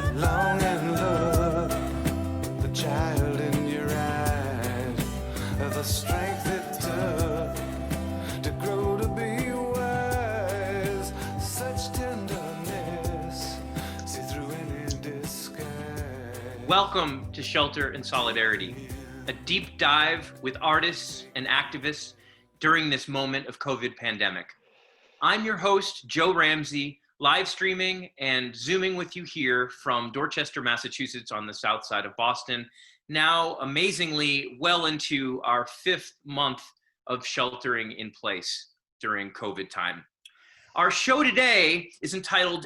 that longing look, the child in your eyes, the strength it took to grow to be wise, such tenderness, see through any disguise. Welcome to Shelter and Solidarity, a deep dive with artists and activists during this moment of COVID pandemic. I'm your host, Joe Ramsey, live streaming and Zooming with you here from Dorchester, Massachusetts on the south side of Boston, now amazingly well into our 5th month of sheltering in place during COVID time. Our show today is entitled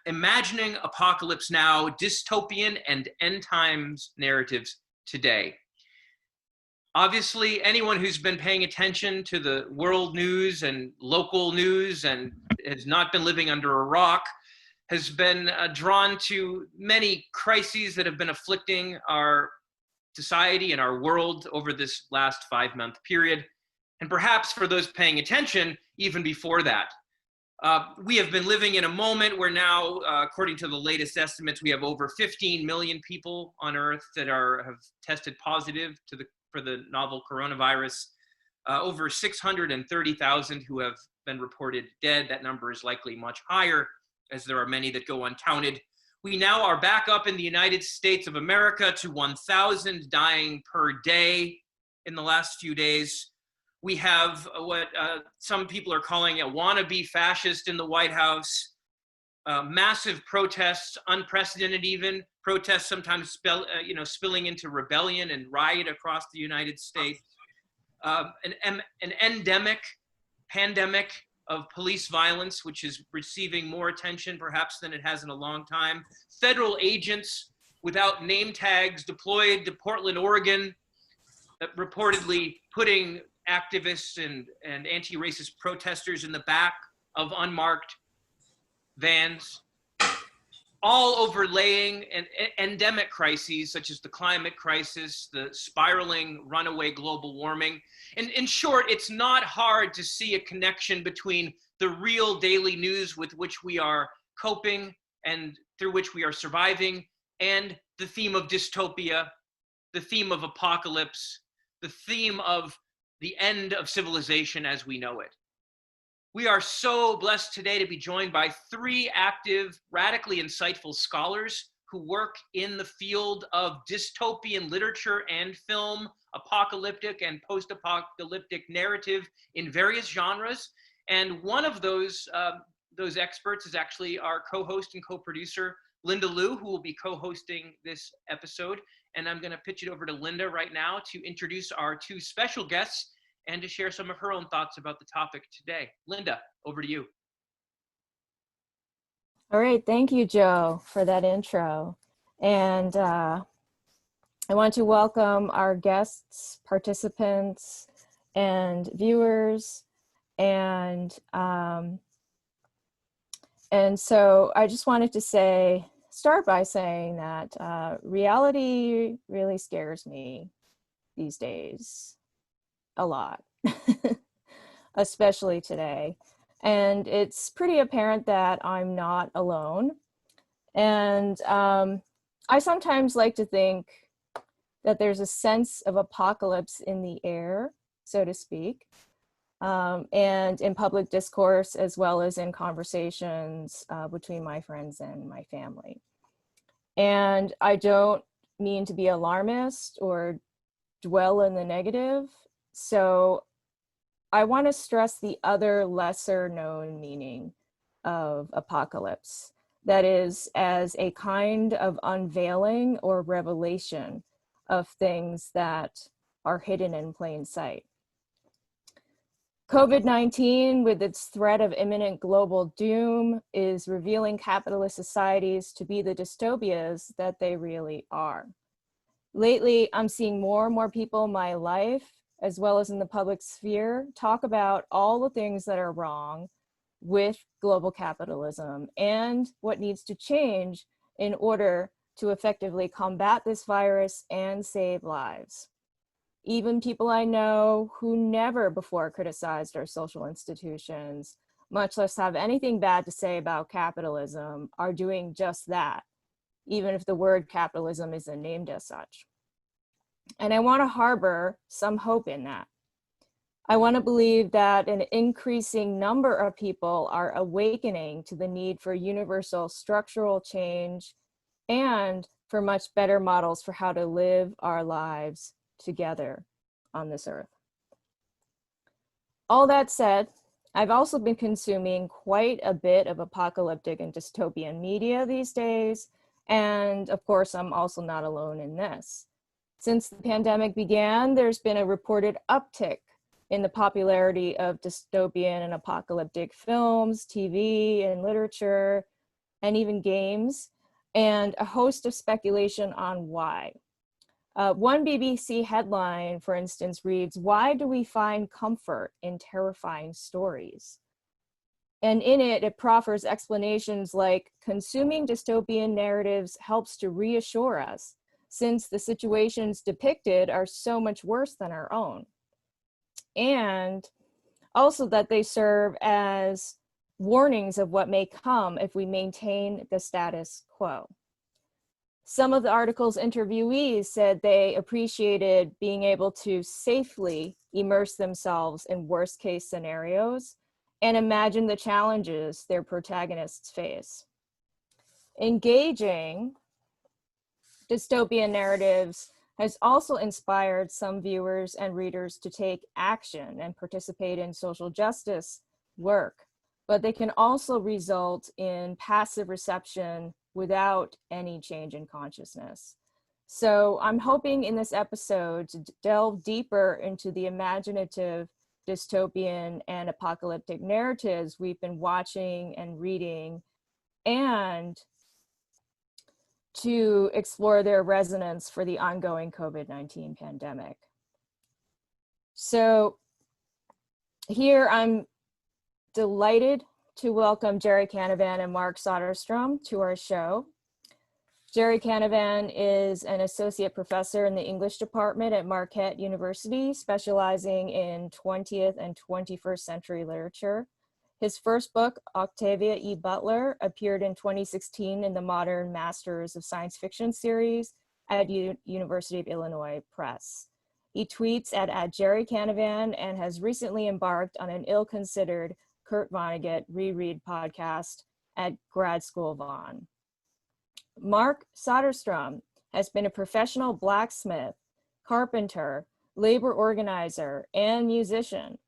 Imagining Apocalypse Now, Dystopian and End Times Narratives Today. Obviously, anyone who's been paying attention to the world news and local news and has not been living under a rock has been drawn to many crises that have been afflicting our society and our world over this last 5-month period. And perhaps for those paying attention, even before that. We have been living in a moment where now, according to the latest estimates, we have over 15 million people on Earth that have tested positive for the novel coronavirus, over 630,000 who have been reported dead. That number is likely much higher, as there are many that go uncounted. We now are back up in the United States of America to 1,000 dying per day in the last few days. We have what some people are calling a wannabe fascist in the White House, massive protests, unprecedented even, protests sometimes spilling into rebellion and riot across the United States, an endemic pandemic of police violence, which is receiving more attention perhaps than it has in a long time, federal agents without name tags deployed to Portland, Oregon, reportedly putting activists and anti-racist protesters in the back of unmarked vans, all overlaying an endemic crises such as the climate crisis, the spiraling runaway global warming. And in short, it's not hard to see a connection between the real daily news with which we are coping and through which we are surviving, and the theme of dystopia, the theme of apocalypse, the theme of the end of civilization as we know it. We are so blessed today to be joined by 3 active, radically insightful scholars who work in the field of dystopian literature and film, apocalyptic and post-apocalyptic narrative in various genres. And one of those experts is actually our co-host and co-producer, Linda Liu, who will be co-hosting this episode. And I'm going to pitch it over to Linda right now to introduce our 2 special guests and to share some of her own thoughts about the topic today. Linda, over to you. All right, thank you, Joe, for that intro. And I want to welcome our guests, participants, and viewers. And so I just wanted to start by saying that reality really scares me these days a lot, especially today. And it's pretty apparent that I'm not alone. And I sometimes like to think that there's a sense of apocalypse in the air, so to speak, and in public discourse, as well as in conversations between my friends and my family. And I don't mean to be alarmist or dwell in the negative. So I want to stress the other lesser known meaning of apocalypse, that is, as a kind of unveiling or revelation of things that are hidden in plain sight. COVID-19, with its threat of imminent global doom, is revealing capitalist societies to be the dystopias that they really are. Lately, I'm seeing more and more people in my life, as well as in the public sphere, talk about all the things that are wrong with global capitalism and what needs to change in order to effectively combat this virus and save lives. Even people I know who never before criticized our social institutions, much less have anything bad to say about capitalism, are doing just that, even if the word capitalism isn't named as such. And I want to harbor some hope in that. I want to believe that an increasing number of people are awakening to the need for universal structural change and for much better models for how to live our lives together on this earth. All that said, I've also been consuming quite a bit of apocalyptic and dystopian media these days, and of course, I'm also not alone in this. Since the pandemic began, there's been a reported uptick in the popularity of dystopian and apocalyptic films, TV, and literature, and even games, and a host of speculation on why. One BBC headline, for instance, reads, "Why do we find comfort in terrifying stories?" And in it, it proffers explanations like, consuming dystopian narratives helps to reassure us, since the situations depicted are so much worse than our own. And also that they serve as warnings of what may come if we maintain the status quo. Some of the article's interviewees said they appreciated being able to safely immerse themselves in worst case scenarios and imagine the challenges their protagonists face. Engaging dystopian narratives has also inspired some viewers and readers to take action and participate in social justice work, but they can also result in passive reception without any change in consciousness. So I'm hoping in this episode to delve deeper into the imaginative dystopian and apocalyptic narratives we've been watching and reading, and to explore their resonance for the ongoing COVID-19 pandemic. So here I'm delighted to welcome Gerry Canavan and Mark Soderstrom to our show. Gerry Canavan is an associate professor in the English department at Marquette University, specializing in 20th and 21st century literature. His first book, Octavia E. Butler, appeared in 2016 in the Modern Masters of Science Fiction series at University of Illinois Press. He tweets at Gerry Canavan and has recently embarked on an ill-considered Kurt Vonnegut reread podcast at Grad School Vaughan. Mark Soderstrom has been a professional blacksmith, carpenter, labor organizer, and musician.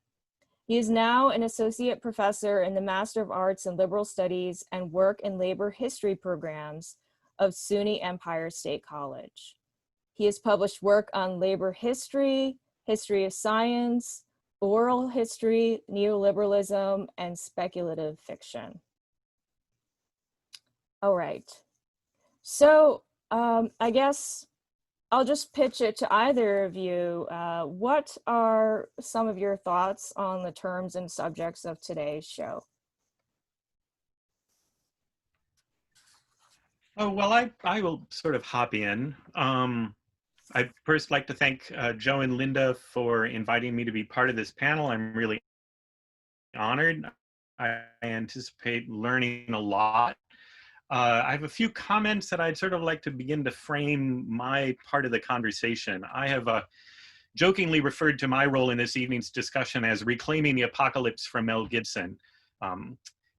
He is now an associate professor in the Master of Arts in Liberal Studies and Work and Labor History programs of SUNY Empire State College. He has published work on labor history, history of science, oral history, neoliberalism, and speculative fiction. All right. So I guess I'll just pitch it to either of you. What are some of your thoughts on the terms and subjects of today's show? Oh, well, I will sort of hop in. I'd first like to thank Joe and Linda for inviting me to be part of this panel. I'm really honored. I anticipate learning a lot. I have a few comments that I'd sort of like to begin to frame my part of the conversation. I have jokingly referred to my role in this evening's discussion as reclaiming the apocalypse from Mel Gibson.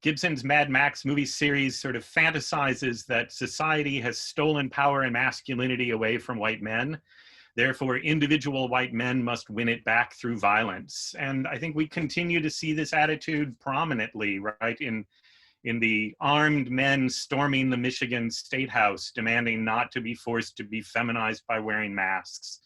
Gibson's Mad Max movie series sort of fantasizes that society has stolen power and masculinity away from white men. Therefore, individual white men must win it back through violence. And I think we continue to see this attitude prominently, right, in the armed men storming the Michigan State House, demanding not to be forced to be feminized by wearing masks.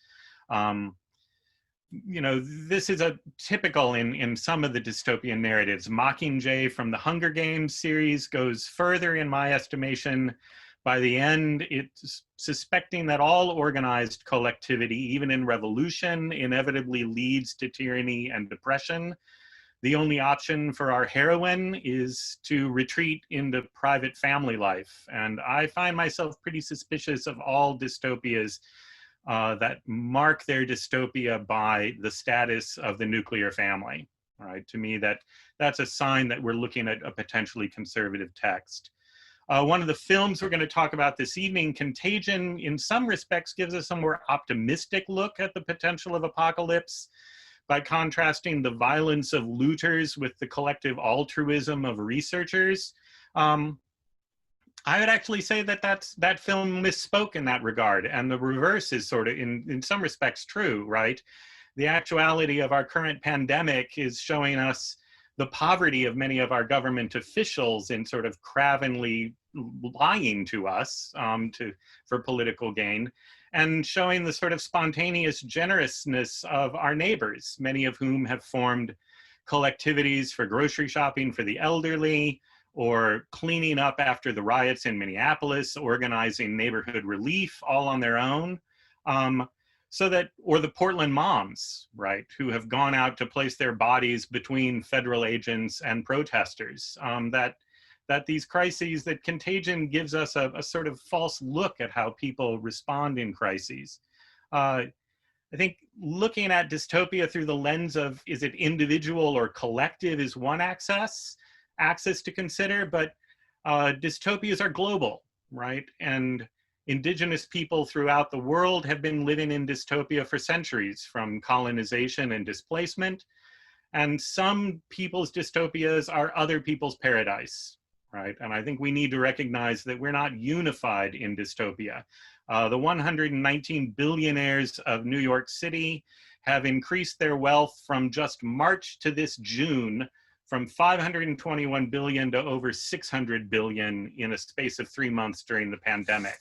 You know, this is a typical in some of the dystopian narratives. Mockingjay from the Hunger Games series goes further, in my estimation. By the end, it's suspecting that all organized collectivity, even in revolution, inevitably leads to tyranny and depression. The only option for our heroine is to retreat into private family life. And I find myself pretty suspicious of all dystopias that mark their dystopia by the status of the nuclear family. All right, to me, that's a sign that we're looking at a potentially conservative text. One of the films we're going to talk about this evening, Contagion, in some respects gives us a more optimistic look at the potential of apocalypse by contrasting the violence of looters with the collective altruism of researchers. I would actually say that that film misspoke in that regard, and the reverse is sort of, in some respects, true, right? The actuality of our current pandemic is showing us the poverty of many of our government officials in sort of cravenly lying to us for political gain, and showing the sort of spontaneous generousness of our neighbors, many of whom have formed collectivities for grocery shopping for the elderly, or cleaning up after the riots in Minneapolis, organizing neighborhood relief all on their own. Or the Portland moms, right, who have gone out to place their bodies between federal agents and protesters. That these crises, that Contagion gives us a sort of false look at how people respond in crises. I think looking at dystopia through the lens of, is it individual or collective, is one axis to consider, but dystopias are global, right? And indigenous people throughout the world have been living in dystopia for centuries, from colonization and displacement. And some people's dystopias are other people's paradise, right? And I think we need to recognize that we're not unified in dystopia. The 119 billionaires of New York City have increased their wealth from just March to this June from 521 billion to over 600 billion in a space of 3 months during the pandemic.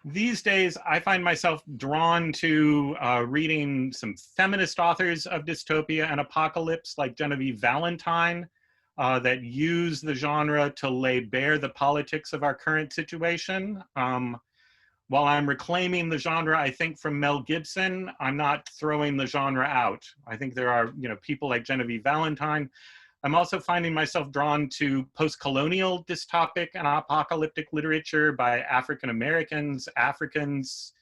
These days, I find myself drawn to reading some feminist authors of dystopia and apocalypse, like Genevieve Valentine, that use the genre to lay bare the politics of our current situation. While I'm reclaiming the genre, I think, from Mel Gibson, I'm not throwing the genre out. I think there are, people like Genevieve Valentine. I'm also finding myself drawn to post-colonial dystopic and apocalyptic literature by African Americans, Africans,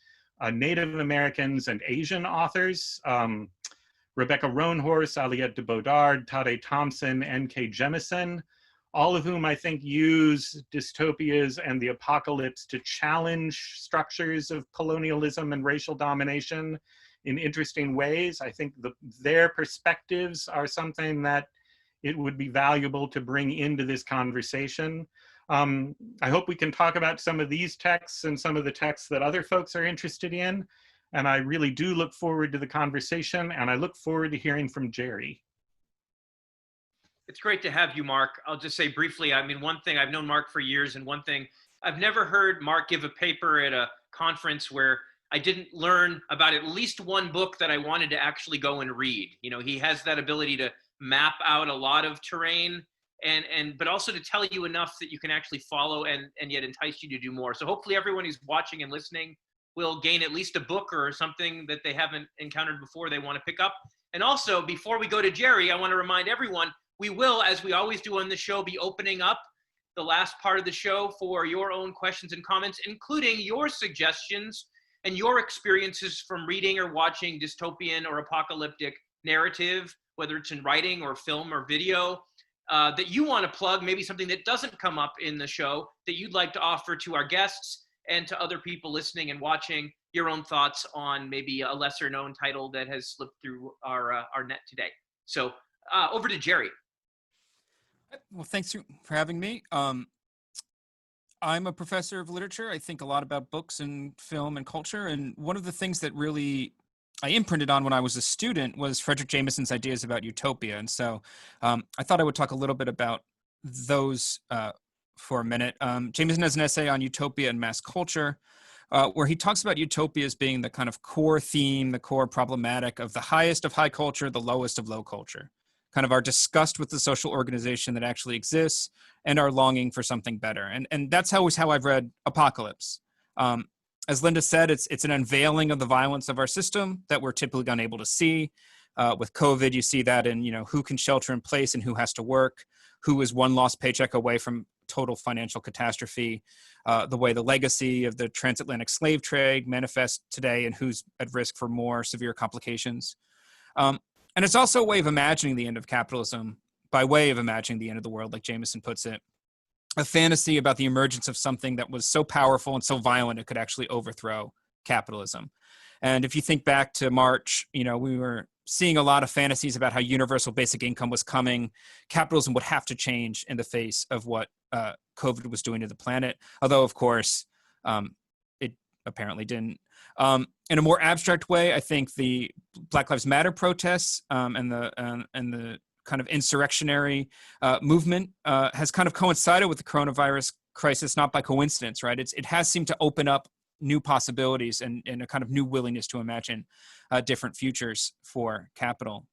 Native Americans, and Asian authors. Rebecca Roanhorse, Aliette de Bodard, Tade Thompson, N.K. Jemisin, all of whom I think use dystopias and the apocalypse to challenge structures of colonialism and racial domination in interesting ways. I think their perspectives are something that it would be valuable to bring into this conversation. I hope we can talk about some of these texts and some of the texts that other folks are interested in. And I really do look forward to the conversation, and I look forward to hearing from Gerry. It's great to have you, Mark. I'll just say briefly, one thing, I've known Mark for years, and one thing, I've never heard Mark give a paper at a conference where I didn't learn about at least one book that I wanted to actually go and read. He has that ability to map out a lot of terrain, but also to tell you enough that you can actually follow and yet entice you to do more. So hopefully everyone who's watching and listening will gain at least a book or something that they haven't encountered before they want to pick up. And also, before we go to Gerry, I want to remind everyone, we will, as we always do on the show, be opening up the last part of the show for your own questions and comments, including your suggestions and your experiences from reading or watching dystopian or apocalyptic narrative, whether it's in writing or film or video, that you want to plug, maybe something that doesn't come up in the show that you'd like to offer to our guests and to other people listening and watching, your own thoughts on maybe a lesser known title that has slipped through our net today. So over to Gerry. Well, thanks for having me. I'm a professor of literature. I think a lot about books and film and culture. And one of the things that really I imprinted on when I was a student was Frederick Jameson's ideas about utopia. And so I thought I would talk a little bit about those for a minute. Jameson has an essay on utopia and mass culture, where he talks about utopia as being the kind of core theme, the core problematic of the highest of high culture, the lowest of low culture. Kind of our disgust with the social organization that actually exists and our longing for something better. And that's always how I've read Apocalypse. As Linda said, it's an unveiling of the violence of our system that we're typically unable to see. With COVID, you see that in, who can shelter in place and who has to work, who is one lost paycheck away from total financial catastrophe, the way the legacy of the transatlantic slave trade manifests today and who's at risk for more severe complications. And it's also a way of imagining the end of capitalism by way of imagining the end of the world, like Jameson puts it, a fantasy about the emergence of something that was so powerful and so violent it could actually overthrow capitalism. And if you think back to March, we were seeing a lot of fantasies about how universal basic income was coming. Capitalism would have to change in the face of what COVID was doing to the planet. Although, of course, it apparently didn't. In a more abstract way, I think the Black Lives Matter protests and the kind of insurrectionary movement has kind of coincided with the coronavirus crisis, not by coincidence, right? It has seemed to open up new possibilities and a kind of new willingness to imagine different futures for capital.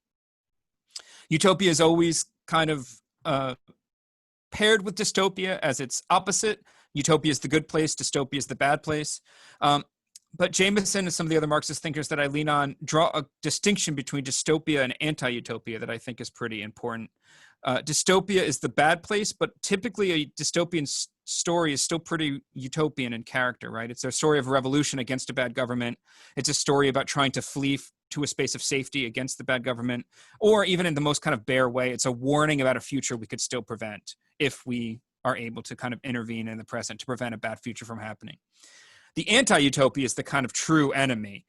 Utopia is always kind of paired with dystopia as its opposite. Utopia is the good place, dystopia is the bad place. But Jameson and some of the other Marxist thinkers that I lean on draw a distinction between dystopia and anti-utopia that I think is pretty important. Dystopia is the bad place, but typically a dystopian story is still pretty utopian in character, right? It's a story of revolution against a bad government. It's a story about trying to flee to a space of safety against the bad government, or even in the most kind of bare way, it's a warning about a future we could still prevent if we are able to kind of intervene in the present to prevent a bad future from happening. The anti-utopia is the kind of true enemy.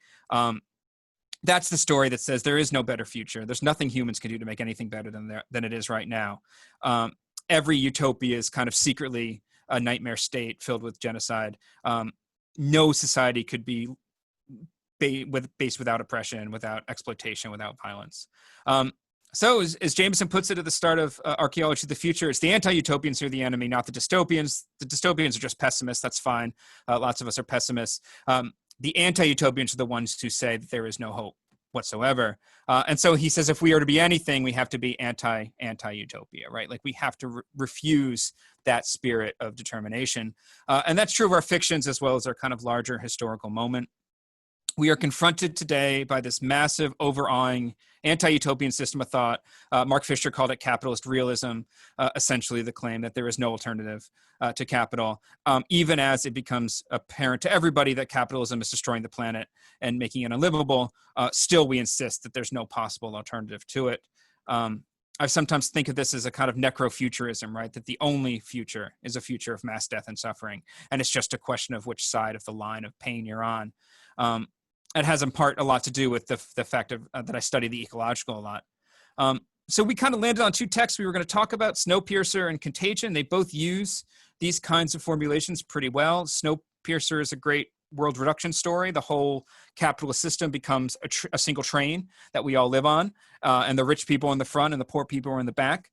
That's the story that says there is no better future. There's nothing humans can do to make anything better than it is right now. Every utopia is kind of secretly a nightmare state filled with genocide. No society could be based without oppression, without exploitation, without violence. So as Jameson puts it at the start of Archaeology of the Future, it's the anti-utopians who are the enemy, not the dystopians. The dystopians are just pessimists. That's fine. Lots of us are pessimists. The anti-utopians are the ones who say that there is no hope whatsoever. And so he says, if we are to be anything, we have to be anti-utopia, right? Like we have to refuse that spirit of determination. And that's true of our fictions as well as our kind of larger historical moment. We are confronted today by this massive, overawing anti-utopian system of thought. Mark Fisher called it capitalist realism, essentially the claim that there is no alternative to capital, even as it becomes apparent to everybody that capitalism is destroying the planet and making it unlivable. Still, we insist that there's no possible alternative to it. I sometimes think of this as a kind of necrofuturism, right? That the only future is a future of mass death and suffering. And it's just a question of which side of the line of pain you're on. It has in part a lot to do with the fact that I study the ecological a lot. So we kind of landed on two texts we were going to talk about, Snowpiercer and Contagion. They both use these kinds of formulations pretty well. Snowpiercer is a great world reduction story. The whole capitalist system becomes a single train that we all live on, and the rich people in the front and the poor people are in the back.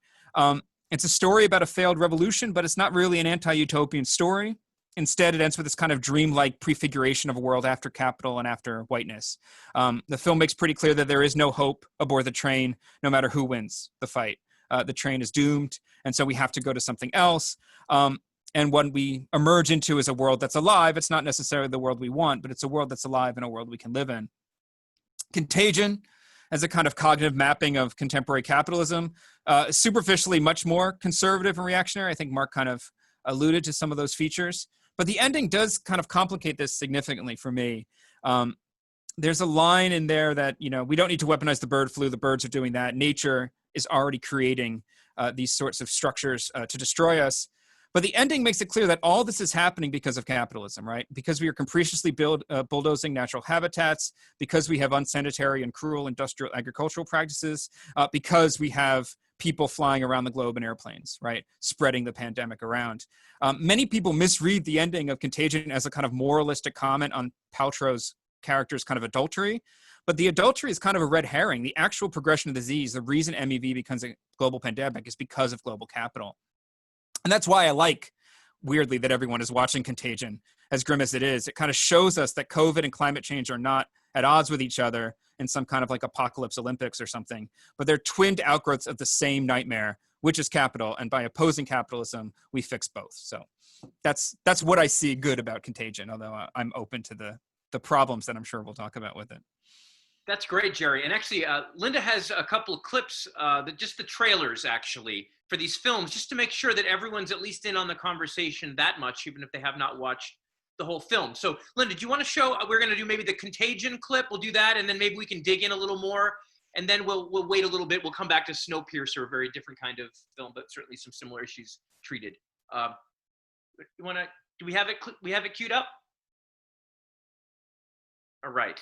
It's a story about a failed revolution, but it's not really an anti-utopian story. Instead, it ends with this kind of dreamlike prefiguration of a world after capital and after whiteness. The film makes pretty clear that there is no hope aboard the train, no matter who wins the fight. The train is doomed, and so we have to go to something else. And what we emerge into is a world that's alive. It's not necessarily the world we want, but it's a world that's alive and a world we can live in. Contagion, as a kind of cognitive mapping of contemporary capitalism, superficially much more conservative and reactionary. I think Mark kind of alluded to some of those features. But the ending does kind of complicate this significantly for me. There's a line in there that, we don't need to weaponize the bird flu. The birds are doing that. Nature is already creating these sorts of structures to destroy us. But the ending makes it clear that all this is happening because of capitalism, right? Because we are capriciously bulldozing natural habitats, because we have unsanitary and cruel industrial agricultural practices, because we have people flying around the globe in airplanes, right? Spreading the pandemic around. Many people misread the ending of Contagion as a kind of moralistic comment on Paltrow's character's kind of adultery. But the adultery is kind of a red herring. The actual progression of disease, the reason MEV becomes a global pandemic is because of global capital. And that's why I like, weirdly, that everyone is watching Contagion, as grim as it is. It kind of shows us that COVID and climate change are not at odds with each other in some kind of like apocalypse Olympics or something, but they're twinned outgrowths of the same nightmare, which is capital. And by opposing capitalism, we fix both. So that's what I see good about Contagion, although I'm open to the problems that I'm sure we'll talk about with it. That's great, Gerry. And actually, Linda has a couple of clips, just the trailers, actually, for these films, just to make sure that everyone's at least in on the conversation that much, even if they have not watched the whole film. So, Linda, do you want to show, we're going to do maybe the Contagion clip, we'll do that, and then maybe we can dig in a little more and then we'll wait a little bit. We'll come back to Snowpiercer, a very different kind of film, but certainly some similar issues treated. You want to? Do we have it? We have it queued up. All right.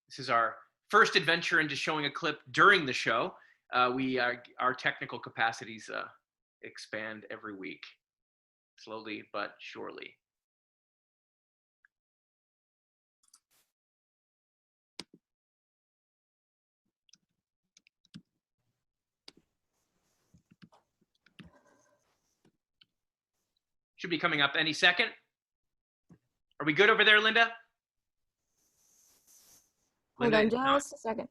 This is our first adventure into showing a clip during the show. Our technical capacities expand every week, slowly but surely. Should be coming up any second. Are we good over there, Linda? Hold Linda, on just a second.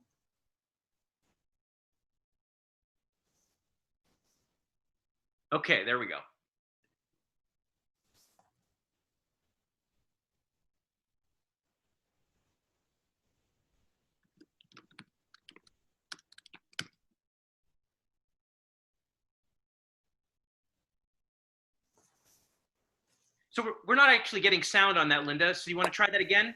okay, there we go. So we're not actually getting sound on that, Linda. So you want to try that again?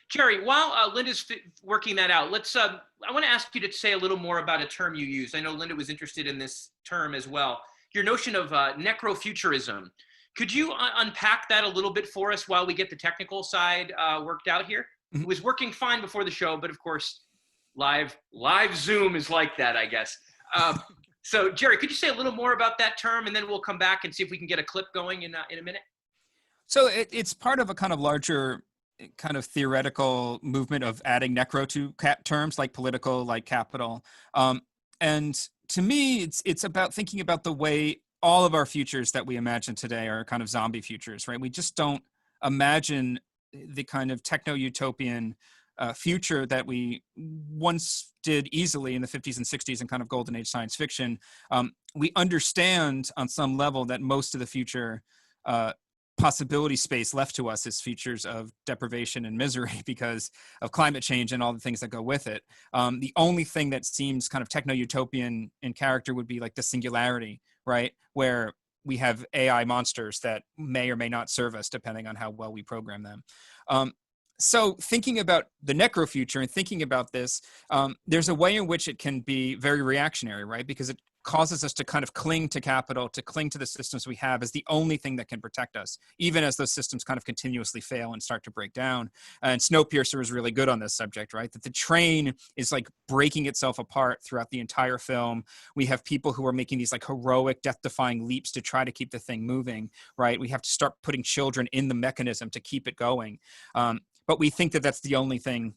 Gerry, while Linda's working that out, let's. I want to ask you to say a little more about a term you used. I know Linda was interested in this term as well. Your notion of necrofuturism. Could you unpack that a little bit for us while we get the technical side worked out here? Mm-hmm. It was working fine before the show, but of course, live Zoom is like that, I guess. So, Gerry, could you say a little more about that term, and then we'll come back and see if we can get a clip going in a minute? So it's part of a kind of larger kind of theoretical movement of adding necro to terms like political, like capital. And to me, it's about thinking about the way all of our futures that we imagine today are kind of zombie futures, right? We just don't imagine the kind of techno-utopian future that we once did easily in the 50s and 60s in kind of golden age science fiction. We understand on some level that most of the future possibility space left to us is futures of deprivation and misery because of climate change and all the things that go with it. The only thing that seems kind of techno-utopian in character would be like the singularity, right? Where we have AI monsters that may or may not serve us depending on how well we program them. So thinking about the necrofuture and thinking about this, there's a way in which it can be very reactionary, right? Because it causes us to kind of cling to capital, to cling to the systems we have as the only thing that can protect us, even as those systems kind of continuously fail and start to break down. And Snowpiercer is really good on this subject, right? That the train is like breaking itself apart throughout the entire film. We have people who are making these like heroic, death-defying leaps to try to keep the thing moving, right? We have to start putting children in the mechanism to keep it going. But we think that that's the only thing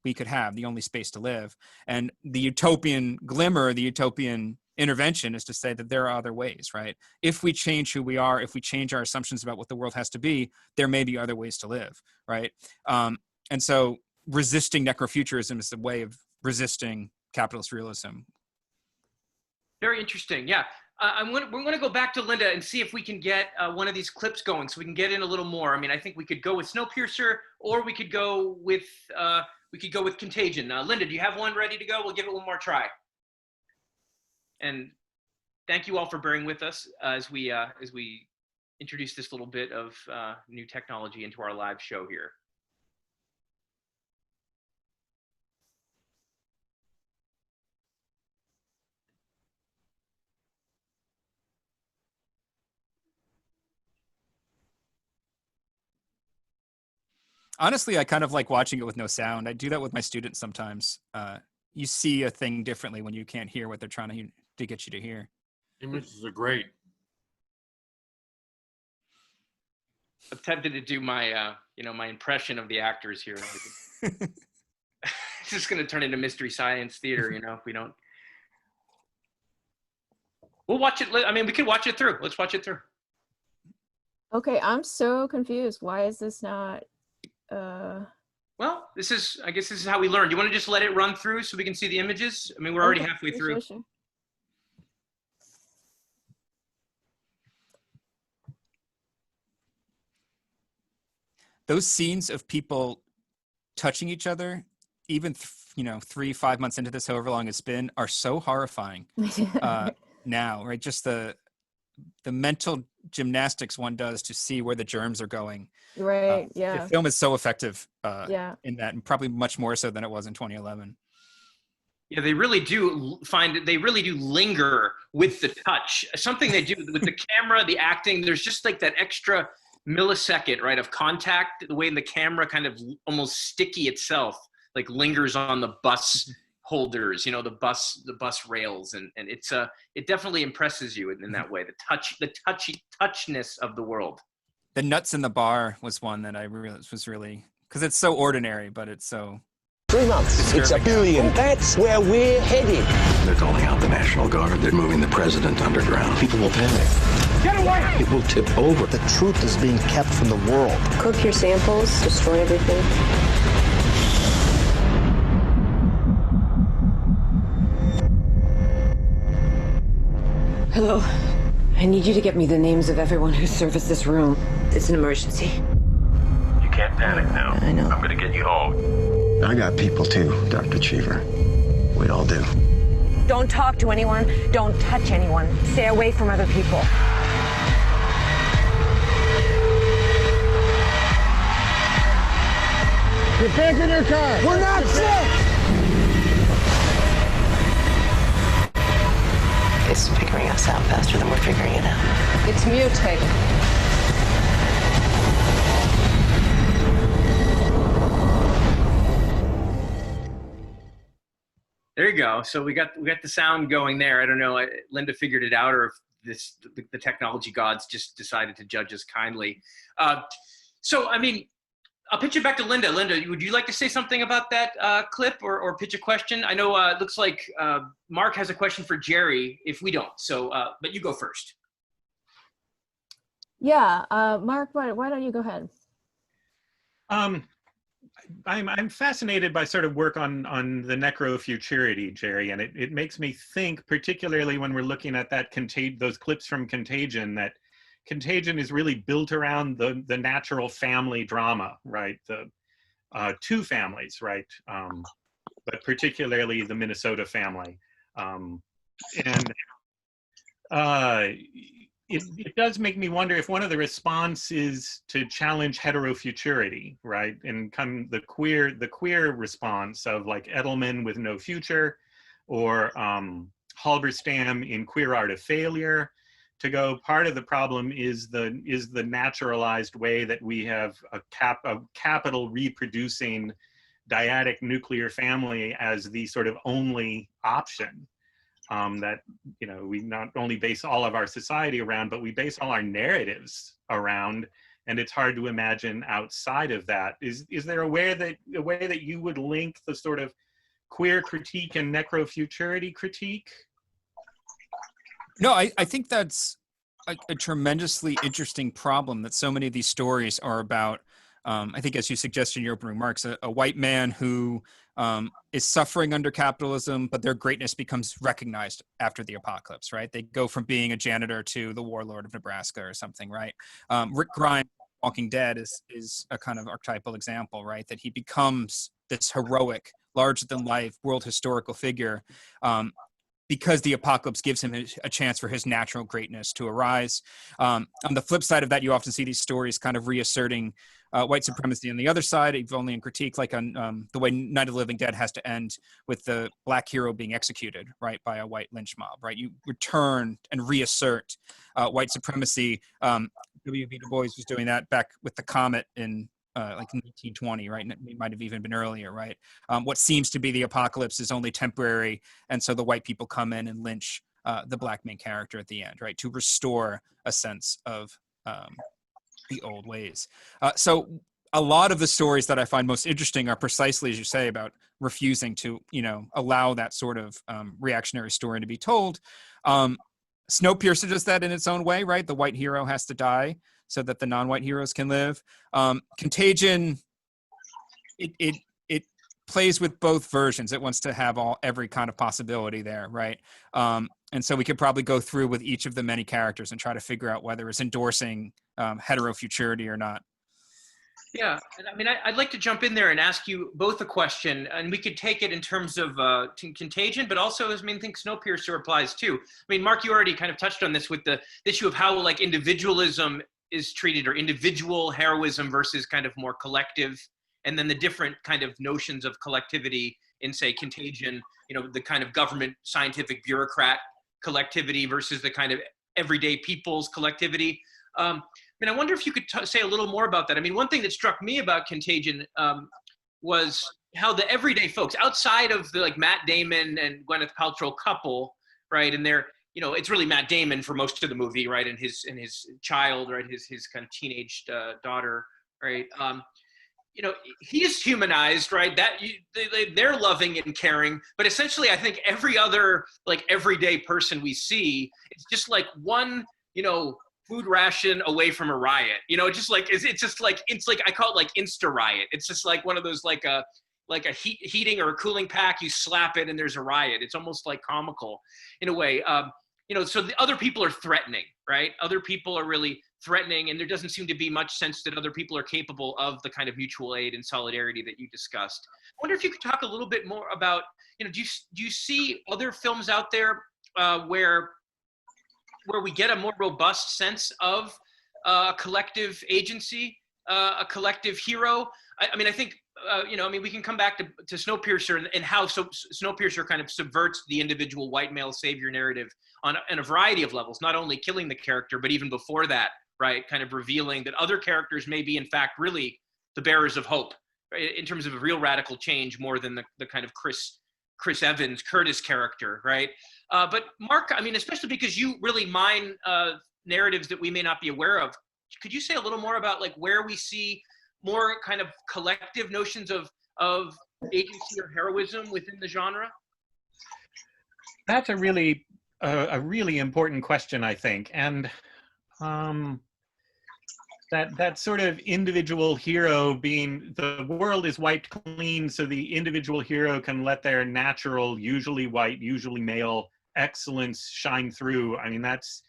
we could have, the only space to live. And the utopian glimmer, the utopian intervention is to say that there are other ways, right? If we change who we are, if we change our assumptions about what the world has to be, there may be other ways to live, right? And so resisting necrofuturism is a way of resisting capitalist realism. Very interesting. Yeah. We're going to go back to Linda and see if we can get one of these clips going so we can get in a little more. I mean, I think we could go with Snowpiercer or we could go with Contagion. Linda, do you have one ready to go? We'll give it one more try. And thank you all for bearing with us as we introduce this little bit of new technology into our live show here. Honestly, I kind of like watching it with no sound. I do that with my students sometimes. You see a thing differently when you can't hear what they're trying to get you to hear. Images are great. I'm tempted to do my, my impression of the actors here. It's just going to turn into Mystery Science Theater, if we don't. We'll watch it. I mean, we can watch it through. Let's watch it through. Okay, I'm so confused. Why is this not? Well, I guess this is how we learn. Do you want to just let it run through so we can see the images? I mean, we're already halfway through. Sure. Those scenes of people touching each other, even 3-5 months into this, however long it's been, are so horrifying now, right? Just the the mental gymnastics one does to see where the germs are going. Right. The Yeah. film is so effective Yeah. in that, and probably much more so than it was in 2011. Yeah, they really do linger with the touch. Something they do with the camera, the acting, there's just like that extra millisecond, right, of contact, the way the camera kind of almost sticky itself, like lingers on the bus holders, you know, the bus rails, and it definitely impresses you in that way, the touchness of the world. The nuts in the bar was one that I realized was really, because it's so ordinary, but it's so 3 months. It's $1 billion. That's where we're headed. They're calling out the National Guard. They're moving the president underground. People will panic. Get away! It will tip over. The truth is being kept from the world. Cook your samples, destroy everything. Hello. I need you to get me the names of everyone who serviced this room. It's an emergency. You can't panic now. I know. I'm gonna get you home. I got people too, Dr. Cheever. We all do. Don't talk to anyone. Don't touch anyone. Stay away from other people. Get back in your car. We're not sick. It's figuring us out faster than we're figuring it out. It's mutating. There you go. So we got the sound going there. I don't know, Linda figured it out, or if the technology gods just decided to judge us kindly. So I mean, I'll pitch it back to Linda. Linda, would you like to say something about that clip, or pitch a question? I know it looks like Mark has a question for Gerry if we don't. So, but you go first. Yeah. Mark, why don't you go ahead? I'm fascinated by sort of work on the necrofuturity, Gerry, and it makes me think, particularly when we're looking at that those clips from Contagion, that Contagion is really built around the natural family drama, right? The two families, right? But particularly the Minnesota family, it does make me wonder if one of the response is to challenge heterofuturity, right? And the queer response of like Edelman with No Future, or Halberstam in Queer Art of Failure, to go, part of the problem is the naturalized way that we have a capital reproducing dyadic nuclear family as the sort of only option. That, you know, we not only base all of our society around, but we base all our narratives around, and it's hard to imagine outside of that. Is there a way that you would link the sort of queer critique and necrofuturity critique? No, I think that's a tremendously interesting problem, that so many of these stories are about, I think, as you suggested in your opening remarks, a white man who is suffering under capitalism, but their greatness becomes recognized after the apocalypse, right? They go from being a janitor to the warlord of Nebraska or something, right? Rick Grimes, Walking Dead, is a kind of archetypal example, right? That he becomes this heroic, larger-than-life world historical figure because the apocalypse gives him a chance for his natural greatness to arise. On the flip side of that, you often see these stories kind of reasserting white supremacy on the other side, if only in critique, like on the way Night of the Living Dead has to end with the black hero being executed, right, by a white lynch mob, right? You return and reassert white supremacy. W.B. Du Bois was doing that back with the Comet in like 1920, right? And it might have even been earlier, right? What seems to be the apocalypse is only temporary, and so the white people come in and lynch the black main character at the end, right? To restore a sense of the old ways. So a lot of the stories that I find most interesting are precisely, as you say, about refusing to, you know, allow that sort of reactionary story to be told. Snowpiercer does that in its own way, right? The white hero has to die so that the non-white heroes can live. Contagion, it plays with both versions. It wants to have every kind of possibility there, right? And so we could probably go through with each of the many characters and try to figure out whether it's endorsing heterofuturity or not. Yeah, and I mean, I'd like to jump in there and ask you both a question, and we could take it in terms of contagion, but also, as I mean, I think Snowpiercer applies too. I mean, Mark, you already kind of touched on this with the issue of how like individualism is treated, or individual heroism versus kind of more collective, and then the different kind of notions of collectivity in, say, Contagion. You know, the kind of government, scientific, bureaucrat collectivity versus the kind of everyday people's collectivity. I mean, I wonder if you could say a little more about that. I mean, one thing that struck me about Contagion was how the everyday folks, outside of the like Matt Damon and Gwyneth Paltrow couple, right? And they're, you know, it's really Matt Damon for most of the movie, right? And his child, right? His kind of teenage daughter, right? You know, he's humanized, right? That they're loving and caring, but essentially, I think every other like everyday person we see, it's just like one, you know, food ration away from a riot. You know, just like it's just like I call it like Insta riot. It's just like one of those like a heating or a cooling pack. You slap it and there's a riot. It's almost like comical in a way. You know, so the other people are threatening, right? Other people are really threatening, and there doesn't seem to be much sense that other people are capable of the kind of mutual aid and solidarity that you discussed. I wonder if you could talk a little bit more about, you know, do you see other films out there where we get a more robust sense of collective agency, a collective hero? I mean, I think, you know, I mean, we can come back to Snowpiercer and how Snowpiercer kind of subverts the individual white male savior narrative on a variety of levels, not only killing the character, but even before that, right? Kind of revealing that other characters may be, in fact, really the bearers of hope, right? In terms of a real radical change, more than the kind of Chris Evans, Curtis character, right? But Mark, I mean, especially because you really mine narratives that we may not be aware of, could you say a little more about like where we see more kind of collective notions of agency or heroism within the genre? That's a really important question, I think, and that sort of individual hero being, the world is wiped clean, so the individual hero can let their natural, usually white, usually male excellence shine through. I mean, that's,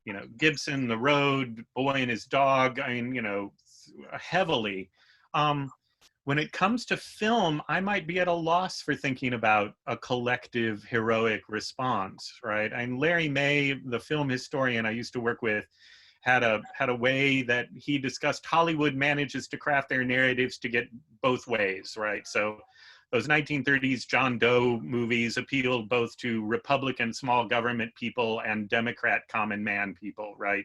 you know, Gibson, The Road, Boy and His Dog. I mean, you know, heavily. When it comes to film, I might be at a loss for thinking about a collective heroic response, right? And Larry May, the film historian I used to work with, had a way that he discussed Hollywood manages to craft their narratives to get both ways, right? So those 1930s John Doe movies appealed both to Republican small government people and Democrat common man people, right?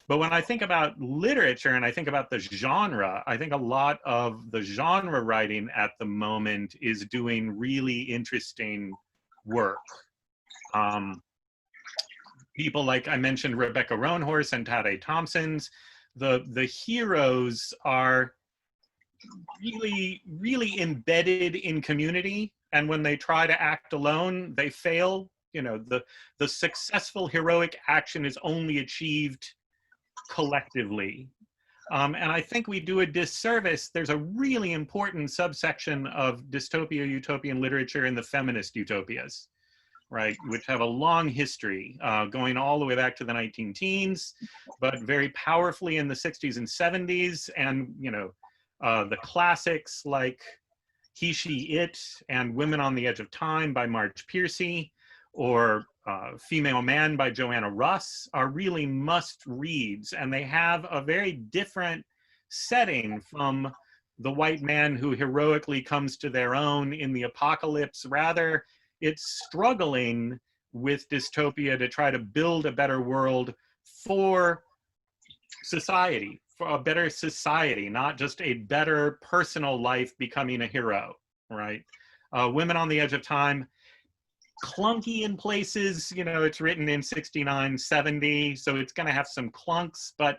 But when I think about literature and I think about the genre, I think a lot of the genre writing at the moment is doing really interesting work. People like I mentioned, Rebecca Roanhorse and Tade Thompson's, the heroes are really, really embedded in community. And when they try to act alone, they fail. You know, the successful heroic action is only achieved collectively. And I think we do a disservice. There's a really important subsection of dystopia, utopian literature in the feminist utopias, right, which have a long history going all the way back to the 19-teens, but very powerfully in the 60s and 70s. And, you know, the classics like He, She, It and Women on the Edge of Time by Marge Piercy, or Female Man by Joanna Russ are really must reads, and they have a very different setting from the white man who heroically comes to their own in the apocalypse. Rather, it's struggling with dystopia to try to build a better world for society, for a better society, not just a better personal life becoming a hero, right? Women on the Edge of Time, clunky in places, you know, it's written in 69, 70, so it's going to have some clunks, but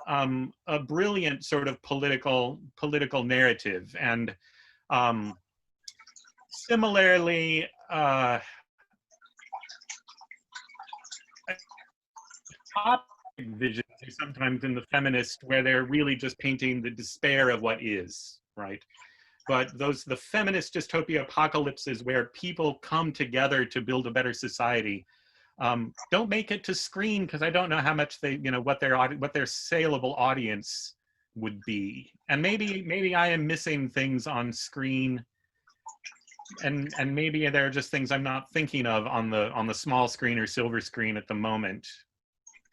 a brilliant sort of political narrative. And similarly, visions are sometimes in the feminist where they're really just painting the despair of what is, right? But the feminist dystopia apocalypses where people come together to build a better society don't make it to screen, because I don't know how much they, you know, what their saleable audience would be. And maybe I am missing things on screen, and maybe there are just things I'm not thinking of on the small screen or silver screen at the moment.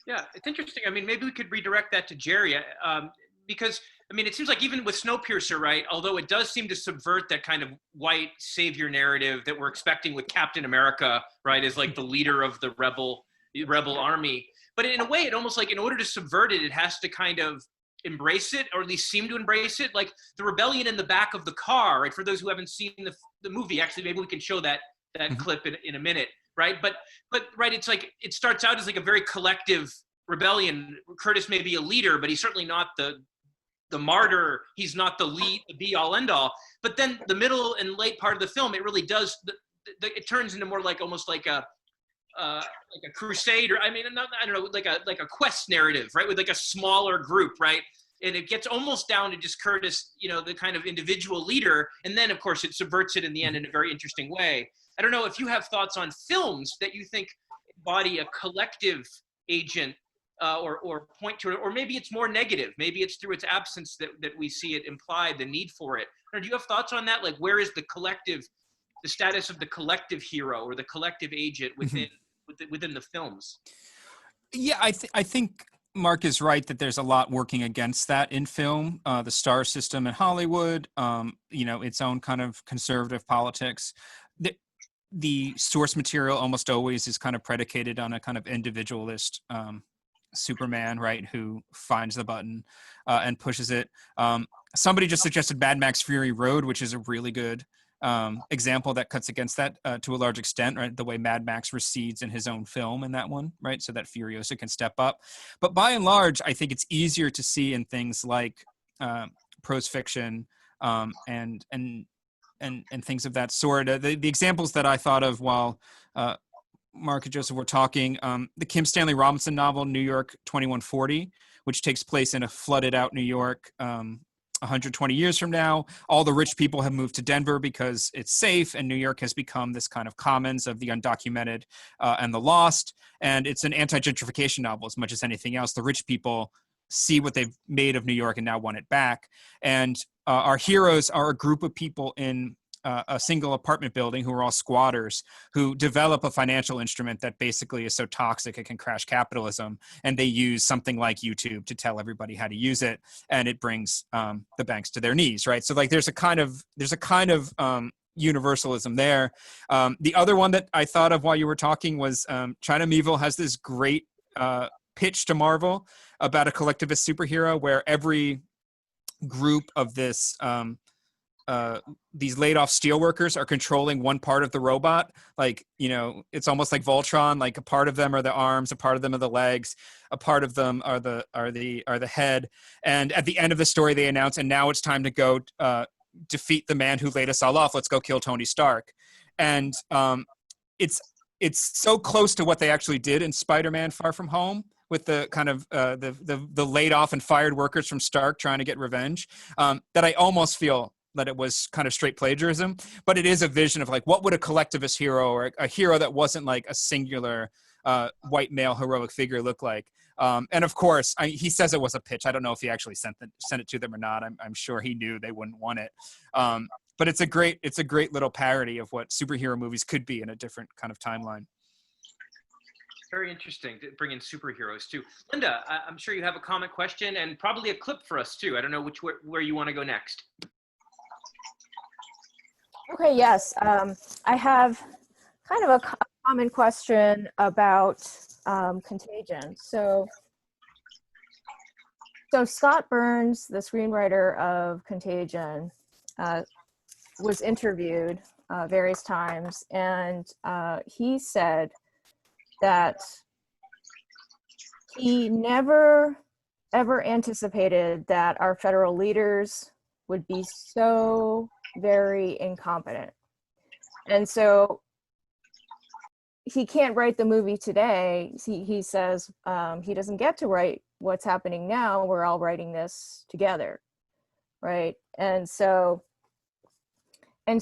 Yeah, it's interesting. I mean, maybe we could redirect that to Gerry, because I mean, it seems like even with Snowpiercer, right? Although it does seem to subvert that kind of white savior narrative that we're expecting with Captain America, right, as like the leader of the rebel army. But in a way, it almost like in order to subvert it, it has to kind of embrace it, or at least seem to embrace it. Like the rebellion in the back of the car, right? For those who haven't seen the movie, actually, maybe we can show that clip in a minute, right? But right, it's like it starts out as like a very collective rebellion. Curtis may be a leader, but he's certainly not the martyr. He's not the lead, the be all end all. But then the middle and late part of the film, it really does. It turns into more like almost like a crusade, or I mean, I don't know, like a quest narrative, right? With like a smaller group, right? And it gets almost down to just Curtis, you know, the kind of individual leader. And then of course it subverts it in the end in a very interesting way. I don't know if you have thoughts on films that you think embody a collective agent, or point to it, or maybe it's more negative. Maybe it's through its absence that we see it implied, the need for it. Or do you have thoughts on that? Like, where is the status of the collective hero or the collective agent within the films? Yeah, I think Mark is right that there's a lot working against that in film. The star system in Hollywood, you know, its own kind of conservative politics. The source material almost always is kind of predicated on a kind of individualist Superman, right, who finds the button and pushes it. Somebody just suggested Mad Max Fury Road, which is a really good example that cuts against that to a large extent, right? The way Mad Max recedes in his own film in that one, right? So that Furiosa can step up. But by and large, I think it's easier to see in things like prose fiction and things of that sort. The examples that I thought of while Mark and Joseph were talking, the Kim Stanley Robinson novel, New York 2140, which takes place in a flooded out New York 120 years from now. All the rich people have moved to Denver because it's safe, and New York has become this kind of commons of the undocumented and the lost. And it's an anti-gentrification novel as much as anything else. The rich people see what they've made of New York and now want it back. And our heroes are a group of people in a single apartment building who are all squatters, who develop a financial instrument that basically is so toxic it can crash capitalism. And they use something like YouTube to tell everybody how to use it. And it brings the banks to their knees, right? So like there's a kind of universalism there. The other one that I thought of while you were talking was China Miéville has this great pitch to Marvel about a collectivist superhero where every group of these laid off steelworkers are controlling one part of the robot. Like, you know, it's almost like Voltron, like a part of them are the arms, a part of them are the legs, a part of them are the head. And at the end of the story, they announce, and now it's time to go defeat the man who laid us all off. Let's go kill Tony Stark. And it's so close to what they actually did in Spider-Man Far From Home, with the kind of the laid off and fired workers from Stark trying to get revenge, that I almost feel that it was kind of straight plagiarism. But it is a vision of like, what would a collectivist hero, or a hero that wasn't like a singular white male heroic figure, look like? And of course, he says it was a pitch. I don't know if he actually sent it to them or not. I'm sure he knew they wouldn't want it. But it's a great little parody of what superhero movies could be in a different kind of timeline. Very interesting to bring in superheroes too. Linda, I'm sure you have a comment, question, and probably a clip for us too. I don't know where you want to go next. Okay, yes. I have kind of a common question about Contagion. So Scott Burns, the screenwriter of Contagion, was interviewed various times, and he said that he never ever anticipated that our federal leaders would be so very incompetent. And so he can't write the movie today. He says he doesn't get to write what's happening now. We're all writing this together, right? And so I'm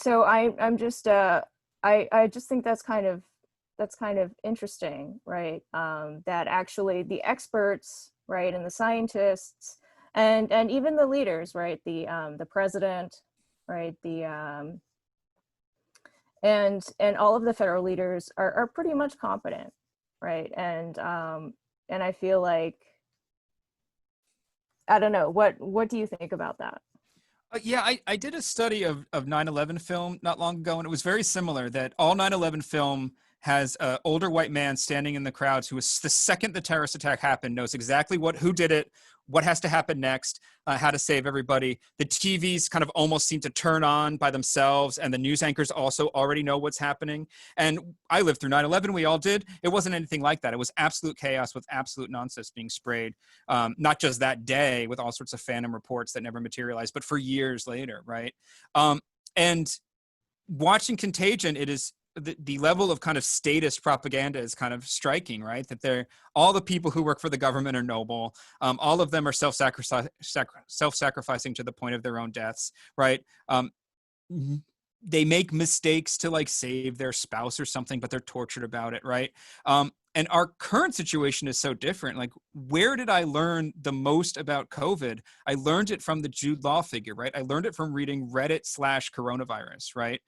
just I just think that's kind of interesting, right? That actually the experts, right, and the scientists and even the leaders, right? The president, right? And all of the federal leaders are pretty much competent, right? And I feel like, I don't know, what do you think about that? Yeah, I did a study of 9/11 film not long ago, and it was very similar, that all 9/11 film has an older white man standing in the crowds who was, the second the terrorist attack happened, knows exactly who did it, what has to happen next, how to save everybody. The TVs kind of almost seem to turn on by themselves, and the news anchors also already know what's happening. And I lived through 9/11. We all did. It wasn't anything like that. It was absolute chaos with absolute nonsense being sprayed, not just that day with all sorts of Fandom reports that never materialized, but for years later, right? And watching Contagion, it is the level of kind of statist propaganda is kind of striking, right? That all the people who work for the government are noble. All of them are self-sacrificing to the point of their own deaths, right? They make mistakes to like save their spouse or something, but they're tortured about it, right? And our current situation is so different. Like, where did I learn the most about COVID? I learned it from the Jude Law figure, right? I learned it from reading Reddit/coronavirus, right?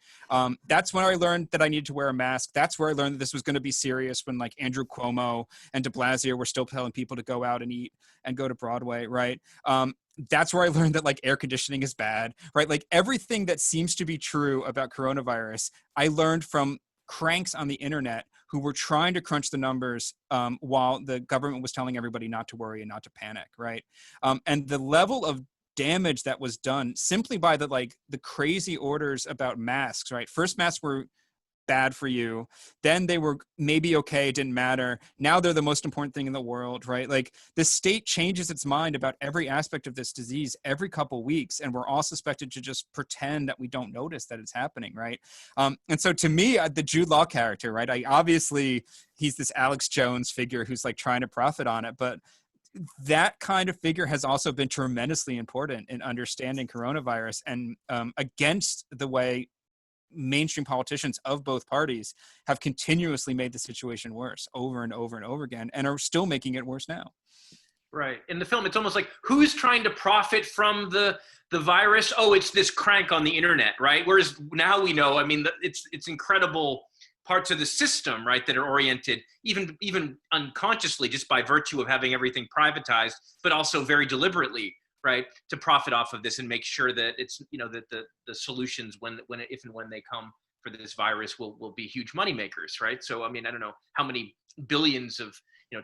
That's when I learned that I needed to wear a mask. That's where I learned that this was going to be serious, when like Andrew Cuomo and de Blasio were still telling people to go out and eat and go to Broadway, right? That's where I learned that like air conditioning is bad, right? Like everything that seems to be true about coronavirus, I learned from cranks on the internet who were trying to crunch the numbers while the government was telling everybody not to worry and not to panic, right? And the level of damage that was done simply by the crazy orders about masks, right? First, masks were bad for you. Then they were maybe okay, didn't matter. Now they're the most important thing in the world, right? Like the state changes its mind about every aspect of this disease every couple weeks, and we're all suspected to just pretend that we don't notice that it's happening, right? And so to me, the Jude Law character, right? He's this Alex Jones figure who's like trying to profit on it, but that kind of figure has also been tremendously important in understanding coronavirus and against the way mainstream politicians of both parties have continuously made the situation worse over and over and over again, and are still making it worse now. Right. In the film, it's almost like, who's trying to profit from the virus? Oh, it's this crank on the internet, right? Whereas now we know, I mean, it's incredible parts of the system, right, that are oriented even unconsciously, just by virtue of having everything privatized, but also very deliberately, right, to profit off of this and make sure that it's, that the solutions if and when they come for this virus will be huge money makers, right? So, I mean, I don't know how many billions of,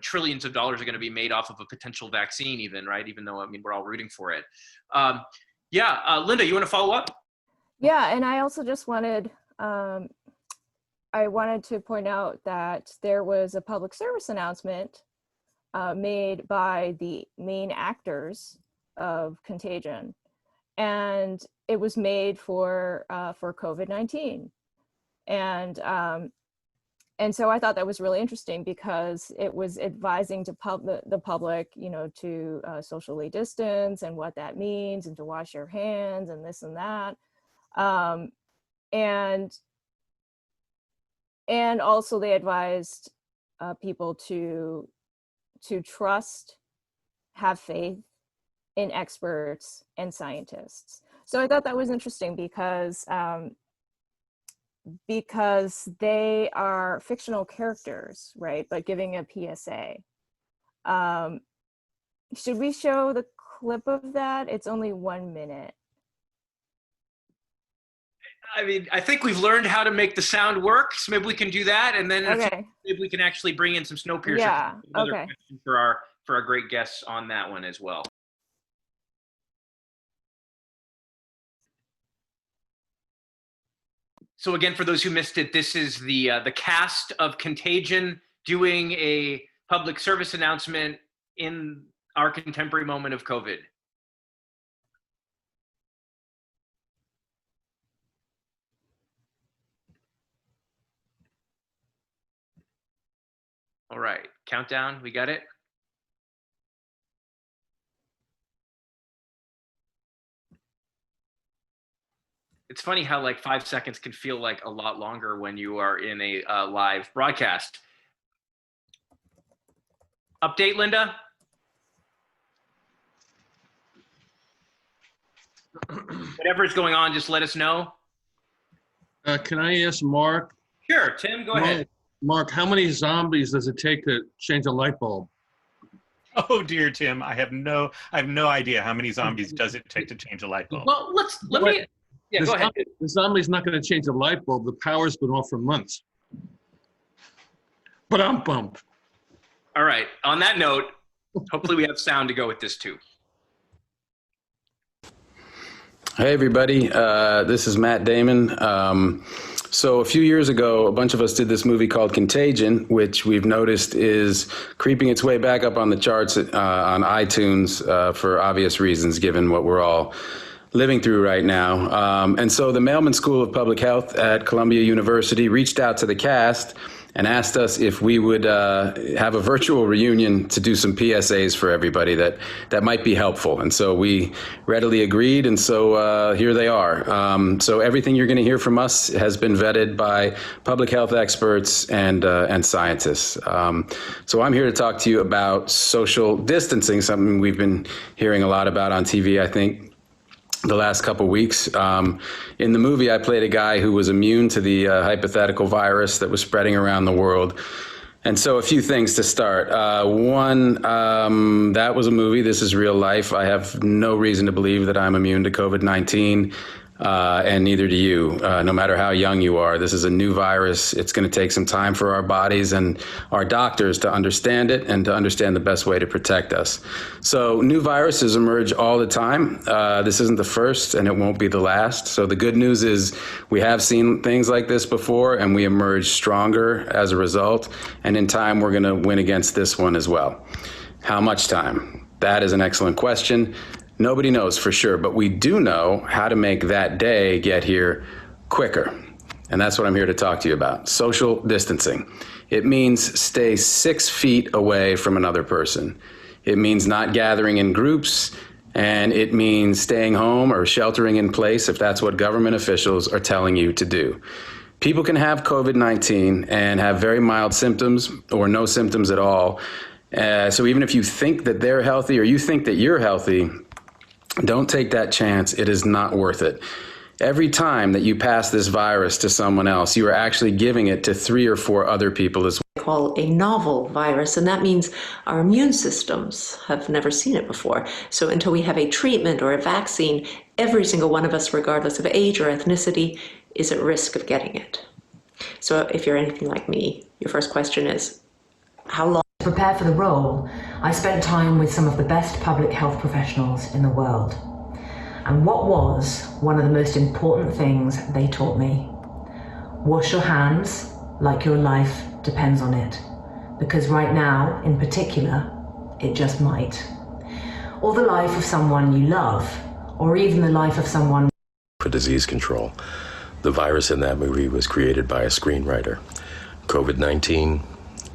trillions of dollars are going to be made off of a potential vaccine even, right? Even though, I mean, we're all rooting for it. Linda, you want to follow up? Yeah, and I also just wanted, I wanted to point out that there was a public service announcement made by the main actors of Contagion, and it was made for COVID-19, and so I thought that was really interesting, because it was advising to the public, to socially distance and what that means, and to wash your hands and this and that, and also they advised people to trust, have faith in experts and scientists. So I thought that was interesting, because they are fictional characters, right? But giving a PSA. Should we show the clip of that? It's only 1 minute. I mean, I think we've learned how to make the sound work, so maybe we can do that, and then maybe we can actually bring in some Snowpiercer. Yeah. Another question for our great guests on that one as well. So again, for those who missed it, this is the cast of Contagion doing a public service announcement in our contemporary moment of COVID. All right, countdown, we got it? It's funny how like 5 seconds can feel like a lot longer when you are in a live broadcast. Update, Linda? Whatever's going on, just let us know. Can I ask Mark? Sure, Tim, go ahead. Mark, how many zombies does it take to change a light bulb? Oh dear, Tim, I have no idea how many zombies does it take to change a light bulb. Well, go ahead. The zombie's not going to change a light bulb. The power's been off for months. But I'm pumped. All right. On that note, hopefully we have sound to go with this too. Hey everybody, this is Matt Damon. So a few years ago, a bunch of us did this movie called Contagion, which we've noticed is creeping its way back up on the charts on iTunes for obvious reasons, given what we're all living through right now. And so the Mailman School of Public Health at Columbia University reached out to the cast and asked us if we would have a virtual reunion to do some PSAs for everybody that might be helpful. And so we readily agreed, and so here they are. So everything you're going to hear from us has been vetted by public health experts and scientists. So I'm here to talk to you about social distancing, something we've been hearing a lot about on TV, I think, the last couple weeks. In the movie, I played a guy who was immune to the hypothetical virus that was spreading around the world. And so a few things to start. One, that was a movie. This is real life. I have no reason to believe that I'm immune to COVID-19. And neither do you, no matter how young you are. This is a new virus. It's going to take some time for our bodies and our doctors to understand it and to understand the best way to protect us. So new viruses emerge all the time. This isn't the first, and it won't be the last. So the good news is we have seen things like this before, and we emerge stronger as a result. And in time, we're going to win against this one as well. How much time? That is an excellent question. Nobody knows for sure, but we do know how to make that day get here quicker. And that's what I'm here to talk to you about. Social distancing. It means stay 6 feet away from another person. It means not gathering in groups, and it means staying home or sheltering in place if that's what government officials are telling you to do. People can have COVID-19 and have very mild symptoms or no symptoms at all. So even if you think that they're healthy or you think that you're healthy, don't take that chance. It is not worth it. Every time that you pass this virus to someone else, you are actually giving it to 3 or 4 other people as well. Call a novel virus, and that means our immune systems have never seen it before. So until we have a treatment or a vaccine, every single one of us, regardless of age or ethnicity, is at risk of getting it. So if you're anything like me, your first question is, how long? To prepare for the role, I spent time with some of the best public health professionals in the world. And what was one of the most important things they taught me? Wash your hands like your life depends on it. Because right now, in particular, it just might. Or the life of someone you love, or even the life of someone. For disease control. The virus in that movie was created by a screenwriter. COVID-19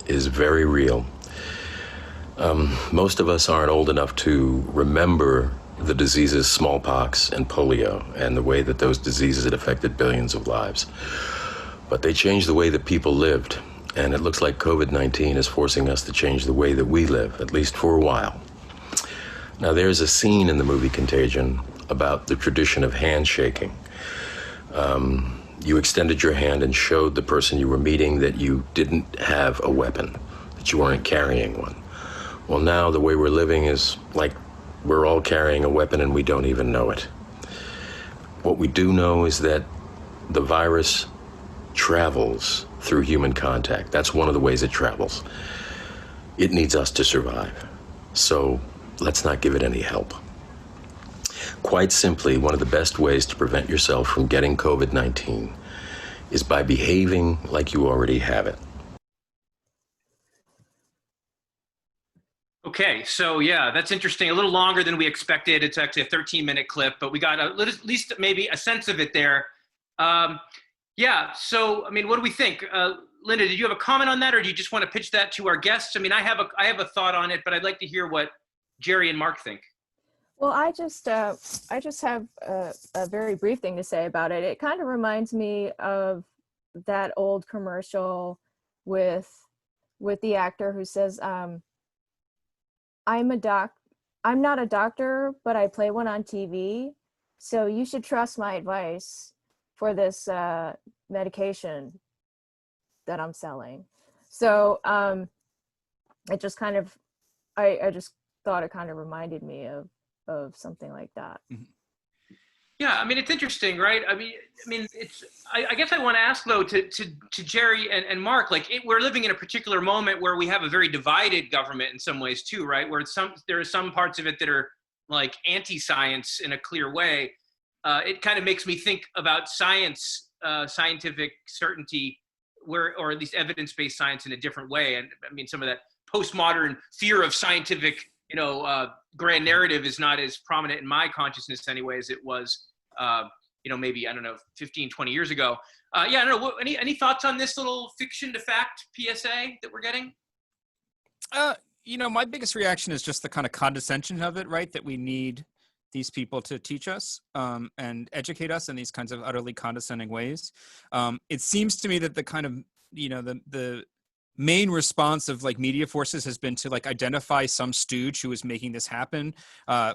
is very real. Most of us aren't old enough to remember the diseases smallpox and polio and the way that those diseases had affected billions of lives. But they changed the way that people lived, and it looks like COVID-19 is forcing us to change the way that we live, at least for a while. Now, there's a scene in the movie Contagion about the tradition of handshaking. You extended your hand and showed the person you were meeting that you didn't have a weapon, that you weren't carrying one. Well, now the way we're living is like we're all carrying a weapon and we don't even know it. What we do know is that the virus travels through human contact. That's one of the ways it travels. It needs us to survive. So let's not give it any help. Quite simply, one of the best ways to prevent yourself from getting COVID-19 is by behaving like you already have it. Okay, so yeah, that's interesting. A little longer than we expected. It's actually a 13-minute clip, but we got at least maybe a sense of it there. Yeah, so, I mean, what do we think? Linda, did you have a comment on that, or do you just want to pitch that to our guests? I mean, I have a thought on it, but I'd like to hear what Gerry and Mark think. Well, I just have a very brief thing to say about it. It kind of reminds me of that old commercial with the actor who says, I'm not a doctor, but I play one on TV. so you should trust my advice for this medication that I'm selling. So it just kind of, I just thought it kind of reminded me of something like that. Yeah, I mean, it's interesting, right? I mean, it's. I guess I want to ask though to Gerry and Mark, like we're living in a particular moment where we have a very divided government in some ways too, right? Where there are some parts of it that are like anti-science in a clear way. It kind of makes me think about science, scientific certainty, or at least evidence-based science in a different way. And I mean, some of that postmodern fear of scientific, grand narrative is not as prominent in my consciousness anyway as it was, maybe, I don't know, 15, 20 years ago. Yeah, I don't know. Any thoughts on this little fiction to fact PSA that we're getting? My biggest reaction is just the kind of condescension of it, right? That we need these people to teach us and educate us in these kinds of utterly condescending ways. It seems to me that the kind of, the main response of like media forces has been to like identify some stooge who is making this happen.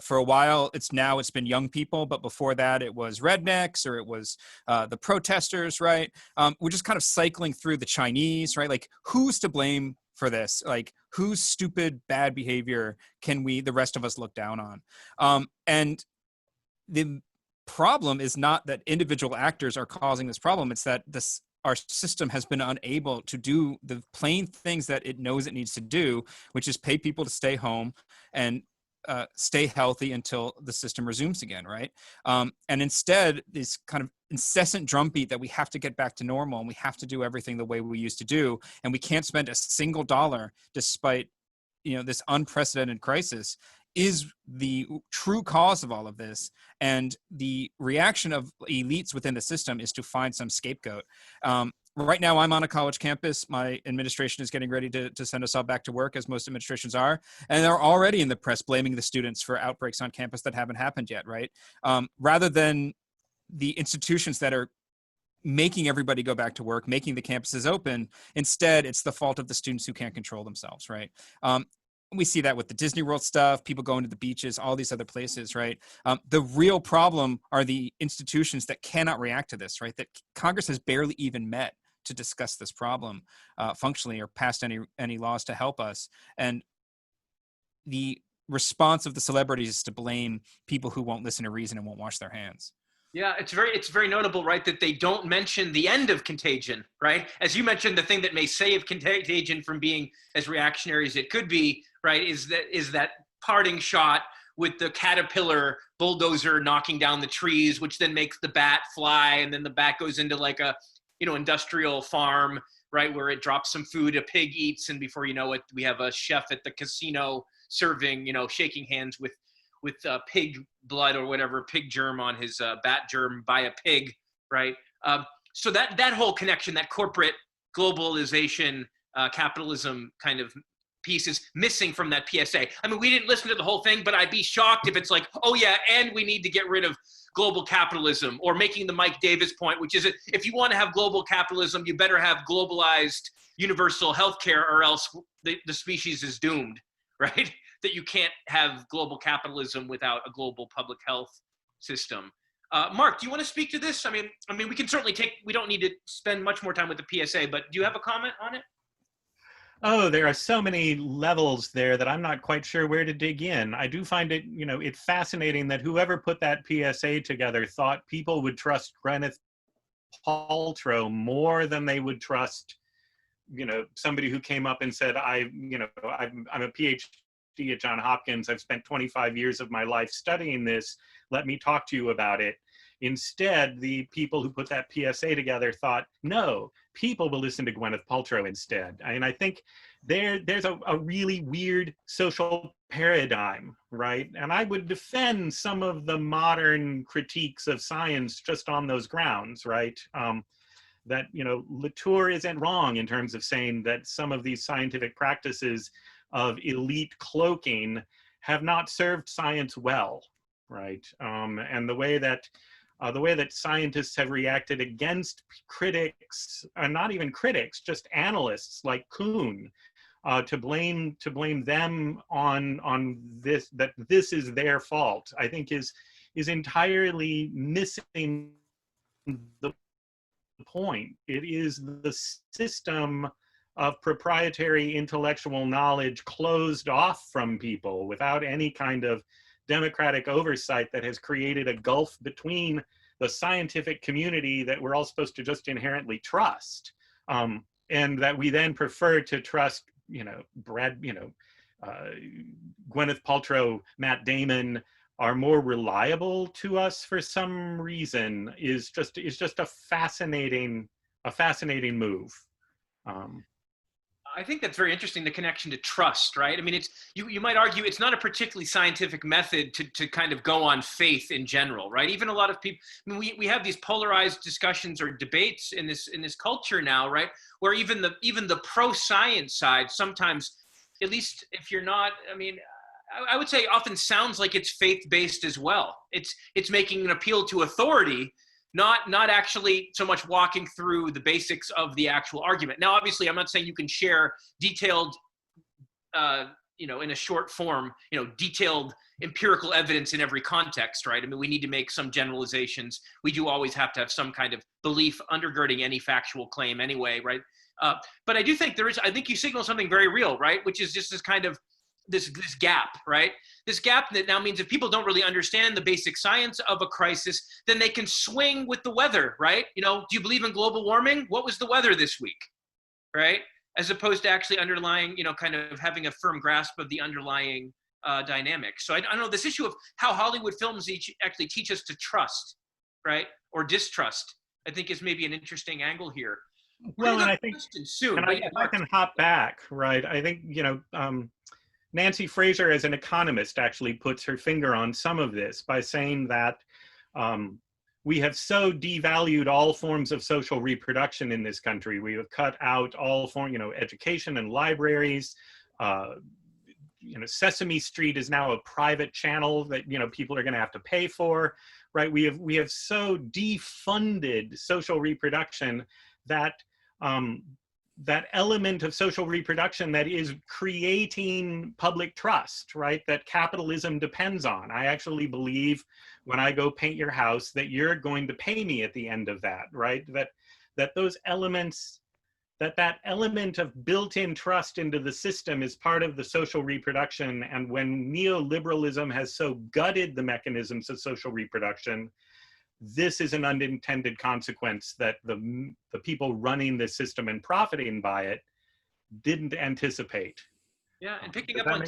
For a while, it's been young people, but before that it was rednecks or it was the protesters, right? We're just kind of cycling through the Chinese, right? Like who's to blame for this? Like whose stupid bad behavior can the rest of us look down on? And the problem is not that individual actors are causing this problem. It's that our system has been unable to do the plain things that it knows it needs to do, which is pay people to stay home and stay healthy until the system resumes again, right? And instead, this kind of incessant drumbeat that we have to get back to normal and we have to do everything the way we used to do, and we can't spend a single dollar despite this unprecedented crisis, is the true cause of all of this. And the reaction of elites within the system is to find some scapegoat. Right now, I'm on a college campus. My administration is getting ready to send us all back to work, as most administrations are. And they're already in the press blaming the students for outbreaks on campus that haven't happened yet, right? Rather than the institutions that are making everybody go back to work, making the campuses open, instead, it's the fault of the students who can't control themselves, right? We see that with the Disney World stuff, people going to the beaches, all these other places, right? The real problem are the institutions that cannot react to this, right? That Congress has barely even met to discuss this problem functionally or passed any laws to help us. And the response of the celebrities is to blame people who won't listen to reason and won't wash their hands. Yeah, it's very notable, right, that they don't mention the end of Contagion, right? As you mentioned, the thing that may save Contagion from being as reactionary as it could be, right, is that parting shot with the caterpillar bulldozer knocking down the trees, which then makes the bat fly, and then the bat goes into like a industrial farm, right, where it drops some food, a pig eats, and before you know it, we have a chef at the casino serving, shaking hands with pig blood or whatever, pig germ on his bat germ by a pig, right? So that whole connection, that corporate globalization, capitalism kind of piece is missing from that PSA. I mean, we didn't listen to the whole thing, but I'd be shocked if it's like, oh yeah, and we need to get rid of global capitalism, or making the Mike Davis point, which is if you want to have global capitalism, you better have globalized universal healthcare, or else the species is doomed, right? That you can't have global capitalism without a global public health system. Mark, do you want to speak to this? I mean, we can certainly we don't need to spend much more time with the PSA, but do you have a comment on it? Oh, there are so many levels there that I'm not quite sure where to dig in. I do find it, it's fascinating that whoever put that PSA together thought people would trust Gwyneth Paltrow more than they would trust, somebody who came up and said, I'm a PhD at Johns Hopkins. I've spent 25 years of my life studying this. Let me talk to you about it. Instead, the people who put that PSA together thought, no, people will listen to Gwyneth Paltrow instead. I think there's a really weird social paradigm, right? And I would defend some of the modern critiques of science just on those grounds, right? That, Latour isn't wrong in terms of saying that some of these scientific practices of elite cloaking have not served science well, right? And the way that scientists have reacted against critics, not even critics, just analysts like Kuhn, to blame them on this, that this is their fault, I think is is entirely missing the point. It is the system of proprietary intellectual knowledge closed off from people without any kind of democratic oversight that has created a gulf between the scientific community that we're all supposed to just inherently trust, and that we then prefer to trust, Gwyneth Paltrow, Matt Damon, are more reliable to us for some reason is just a fascinating move. I think that's very interesting, the connection to trust, right? I mean, it's you might argue it's not a particularly scientific method to kind of go on faith in general, right? Even a lot of people, I mean, we have these polarized discussions or debates in this culture now, right? Where even the pro-science side sometimes, at least if you're not, I mean, I would say often sounds like it's faith-based as well. It's making an appeal to authority, not actually so much walking through the basics of the actual argument. Now, obviously, I'm not saying you can share detailed, in a short form, detailed empirical evidence in every context, right? I mean, we need to make some generalizations. We do always have to have some kind of belief undergirding any factual claim anyway, right? But I do think I think you signal something very real, right? Which is just this kind of, this gap, right? This gap that now means if people don't really understand the basic science of a crisis, then they can swing with the weather, right? Do you believe in global warming? What was the weather this week, right? As opposed to actually underlying, kind of having a firm grasp of the underlying dynamic. So I don't know, this issue of how Hollywood films actually teach us to trust, right? Or distrust, I think is maybe an interesting angle here. Well, and I think, soon, and I can hop back, right? I think, Nancy Fraser, as an economist, actually puts her finger on some of this by saying that we have so devalued all forms of social reproduction in this country. We have cut out all education and libraries. Sesame Street is now a private channel that people are going to have to pay for, right? We have so defunded social reproduction that that element of social reproduction that is creating public trust, right, that capitalism depends on. I actually believe when I go paint your house that you're going to pay me at the end of that, right? That those elements, that element of built-in trust into the system is part of the social reproduction. And when neoliberalism has so gutted the mechanisms of social reproduction, this is an unintended consequence that the people running this system and profiting by it didn't anticipate. Yeah, and picking up on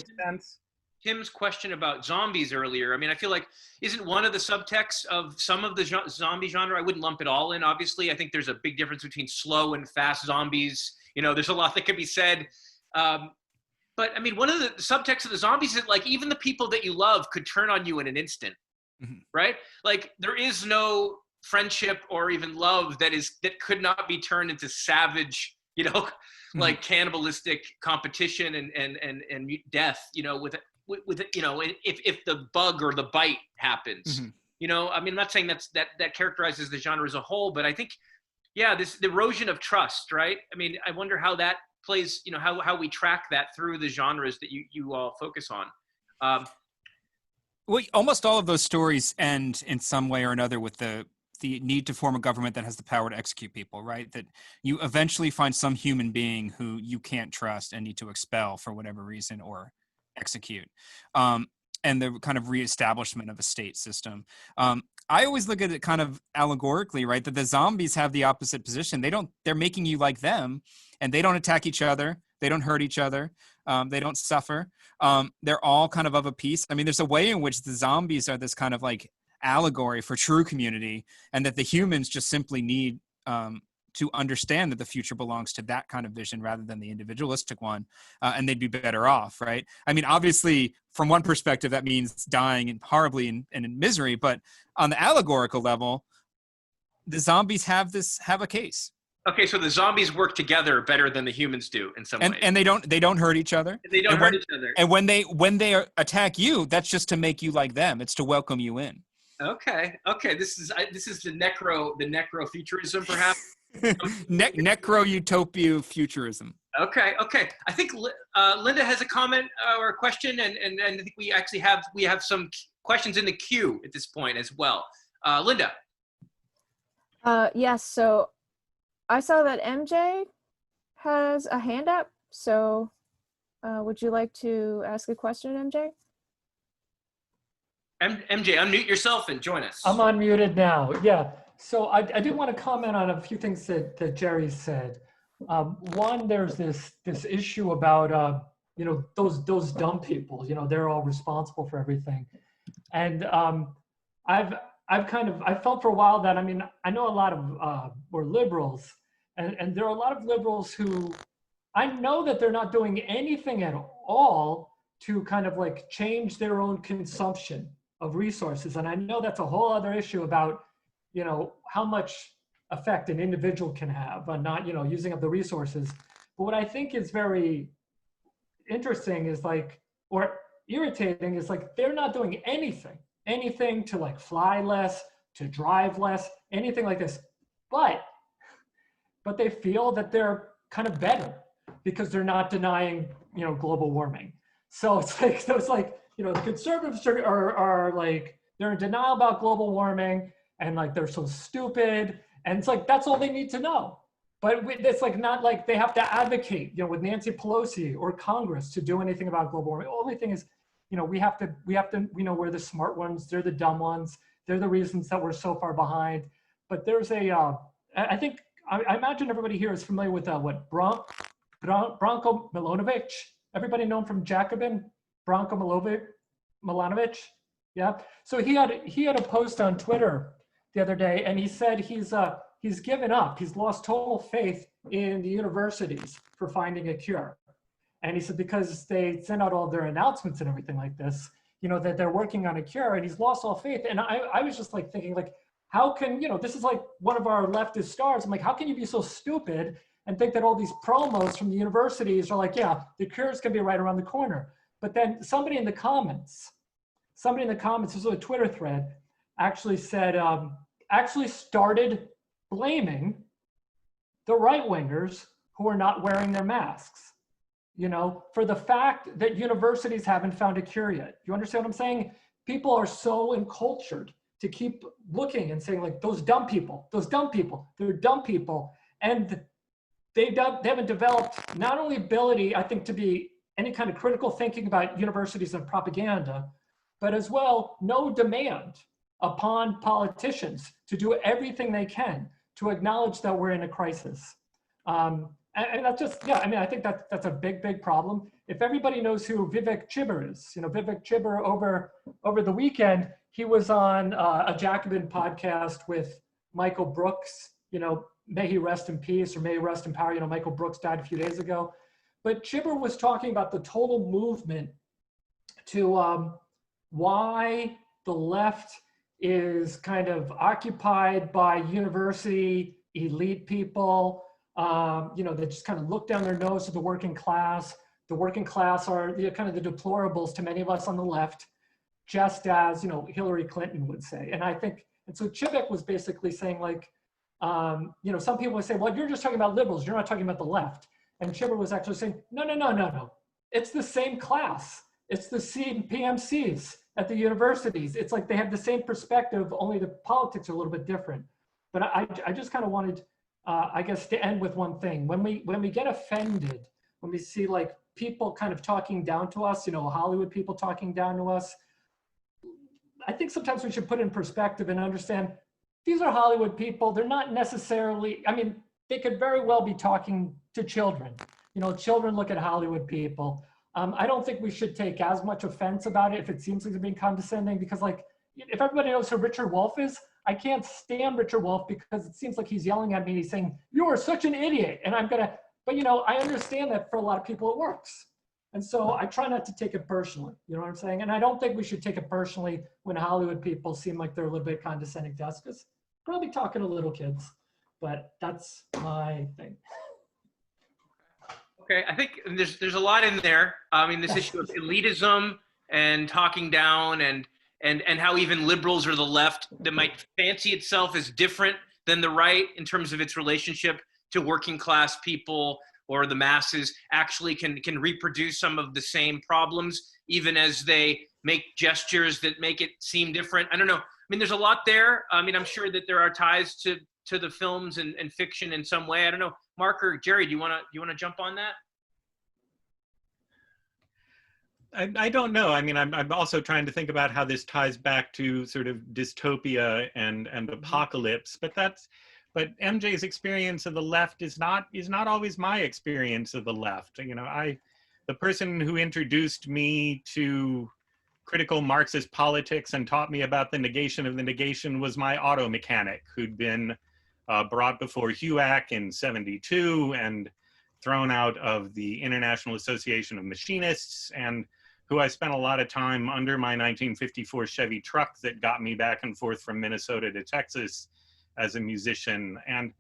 Tim's question about zombies earlier, I mean, I feel like, isn't one of the subtexts of some of the zombie genre, I wouldn't lump it all in, obviously. I think there's a big difference between slow and fast zombies. There's a lot that could be said. But I mean, one of the subtexts of the zombies is like, even the people that you love could turn on you in an instant. Mm-hmm. Right? Like there is no friendship or even love that could not be turned into savage, mm-hmm. like cannibalistic competition and death, with if the bug or the bite happens, mm-hmm. I mean, I'm not saying that characterizes the genre as a whole, but I think, this erosion of trust, right? I mean, I wonder how that plays, how we track that through the genres that you all focus on. Well, almost all of those stories end in some way or another with the need to form a government that has the power to execute people, right? That you eventually find some human being who you can't trust and need to expel for whatever reason or execute. And the kind of reestablishment of a state system. I always look at it kind of allegorically, right? That the zombies have the opposite position. They're making you like them, and they don't attack each other. They don't hurt each other. They don't suffer. They're all kind of a piece. I mean, there's a way in which the zombies are this kind of like allegory for true community, and that the humans just simply need to understand that the future belongs to that kind of vision rather than the individualistic one, and they'd be better off, right? I mean, obviously, from one perspective, that means dying and horribly and in misery, but on the allegorical level, the zombies have a case. Okay, so the zombies work together better than the humans do in some ways. And they don't hurt each other. They don't hurt each other. And when they attack you, that's just to make you like them. It's to welcome you in. Okay. This is the necro-futurism, perhaps. Necro-utopia futurism. Okay. I think Linda has a comment or a question, and I think we actually have some questions in the queue at this point as well. Linda. Yes, so I saw that MJ has a hand up, so would you like to ask a question, MJ? MJ, unmute yourself and join us. I'm unmuted now, yeah. So I did want to comment on a few things that Gerry said. One, there's this issue about, you know, those dumb people, you know, they're all responsible for everything. And I felt for a while that, I mean, I know a lot of, we're liberals, and there are a lot of liberals who, I know that they're not doing anything at all to kind of like change their own consumption of resources. And I know that's a whole other issue about, you know, how much effect an individual can have on not, you know, using up the resources. But what I think is very interesting is like, or irritating is like, they're not doing anything to like fly less, to drive less, anything like this. But they feel that they're kind of better because they're not denying, you know, global warming. So it's like, you know, the conservatives are like, they're in denial about global warming and like, they're so stupid. And it's like, that's all they need to know. But it's like, not like they have to advocate, you know, with Nancy Pelosi or Congress to do anything about global warming. The only thing is, you know, we have to, you know, we're the smart ones, they're the dumb ones. They're the reasons that we're so far behind. But there's a, I imagine everybody here is familiar with what Branko Milanovic, everybody know him from Jacobin, Branko Milanovic, yeah. So he had a post on Twitter the other day, and he said he's given up, he's lost total faith in the universities for finding a cure. And he said because they send out all their announcements and everything like this, you know, that they're working on a cure, and he's lost all faith. And I was just like thinking like, how can, you know, this is like one of our leftist stars. I'm like, how can you be so stupid and think that all these promos from the universities are like, yeah, the cure is gonna be right around the corner. But then somebody in the comments, this was a Twitter thread, actually said, actually started blaming the right-wingers who are not wearing their masks, you know, for the fact that universities haven't found a cure yet. You understand what I'm saying? People are so encultured to keep looking and saying like, those dumb people, they're dumb people. And they haven't developed not only ability, I think, to be any kind of critical thinking about universities and propaganda, but as well, no demand upon politicians to do everything they can to acknowledge that we're in a crisis. And that's just, yeah, I mean, I think that's a big problem. If everybody knows who Vivek Chibber is, you know, Vivek Chibber over the weekend, he was on a Jacobin podcast with Michael Brooks, you know, may he rest in peace or may he rest in power. You know, Michael Brooks died a few days ago. But Chibber was talking about the total movement to why the left is kind of occupied by university elite people, you know, that just kind of look down their nose at the working class. The working class are kind of the deplorables to many of us on the left, just as, you know, Hillary Clinton would say. And I think, and so Chibek was basically saying like, you know, some people would say, well, you're just talking about liberals, you're not talking about the left. And Chibber was actually saying, no. It's the same class. It's the PMCs at the universities. It's like they have the same perspective, only the politics are a little bit different. But I just kind of wanted, I guess, to end with one thing. When we get offended, when we see like people kind of talking down to us, you know, Hollywood people talking down to us, I think sometimes we should put in perspective and understand these are Hollywood people. They're not necessarily, I mean, they could very well be talking to children. You know, children look at Hollywood people. I don't think we should take as much offense about it if it seems like they're being condescending, because like, if everybody knows who Richard Wolff is, I can't stand Richard Wolff because it seems like he's yelling at me. He's saying, you are such an idiot. And I'm gonna, but you know, I understand that for a lot of people it works. And so I try not to take it personally, you know what I'm saying? And I don't think we should take it personally when Hollywood people seem like they're a little bit condescending to us, because probably talking to little kids, but that's my thing. Okay, I think there's a lot in there. I mean, this issue of elitism and talking down and how even liberals or the left that might fancy itself as different than the right in terms of its relationship to working class people or the masses actually can reproduce some of the same problems, even as they make gestures that make it seem different. I don't know. I mean, there's a lot there. I mean, I'm sure that there are ties to the films and fiction in some way. I don't know. Mark or Gerry, do you want to jump on that? I don't know. I mean, I'm also trying to think about how this ties back to sort of dystopia and apocalypse, but MJ's experience of the left is not always my experience of the left. You know, the person who introduced me to critical Marxist politics and taught me about the negation of the negation was my auto mechanic, who'd been brought before HUAC in '72 and thrown out of the International Association of Machinists, and who I spent a lot of time under my 1954 Chevy truck that got me back and forth from Minnesota to Texas as a musician. And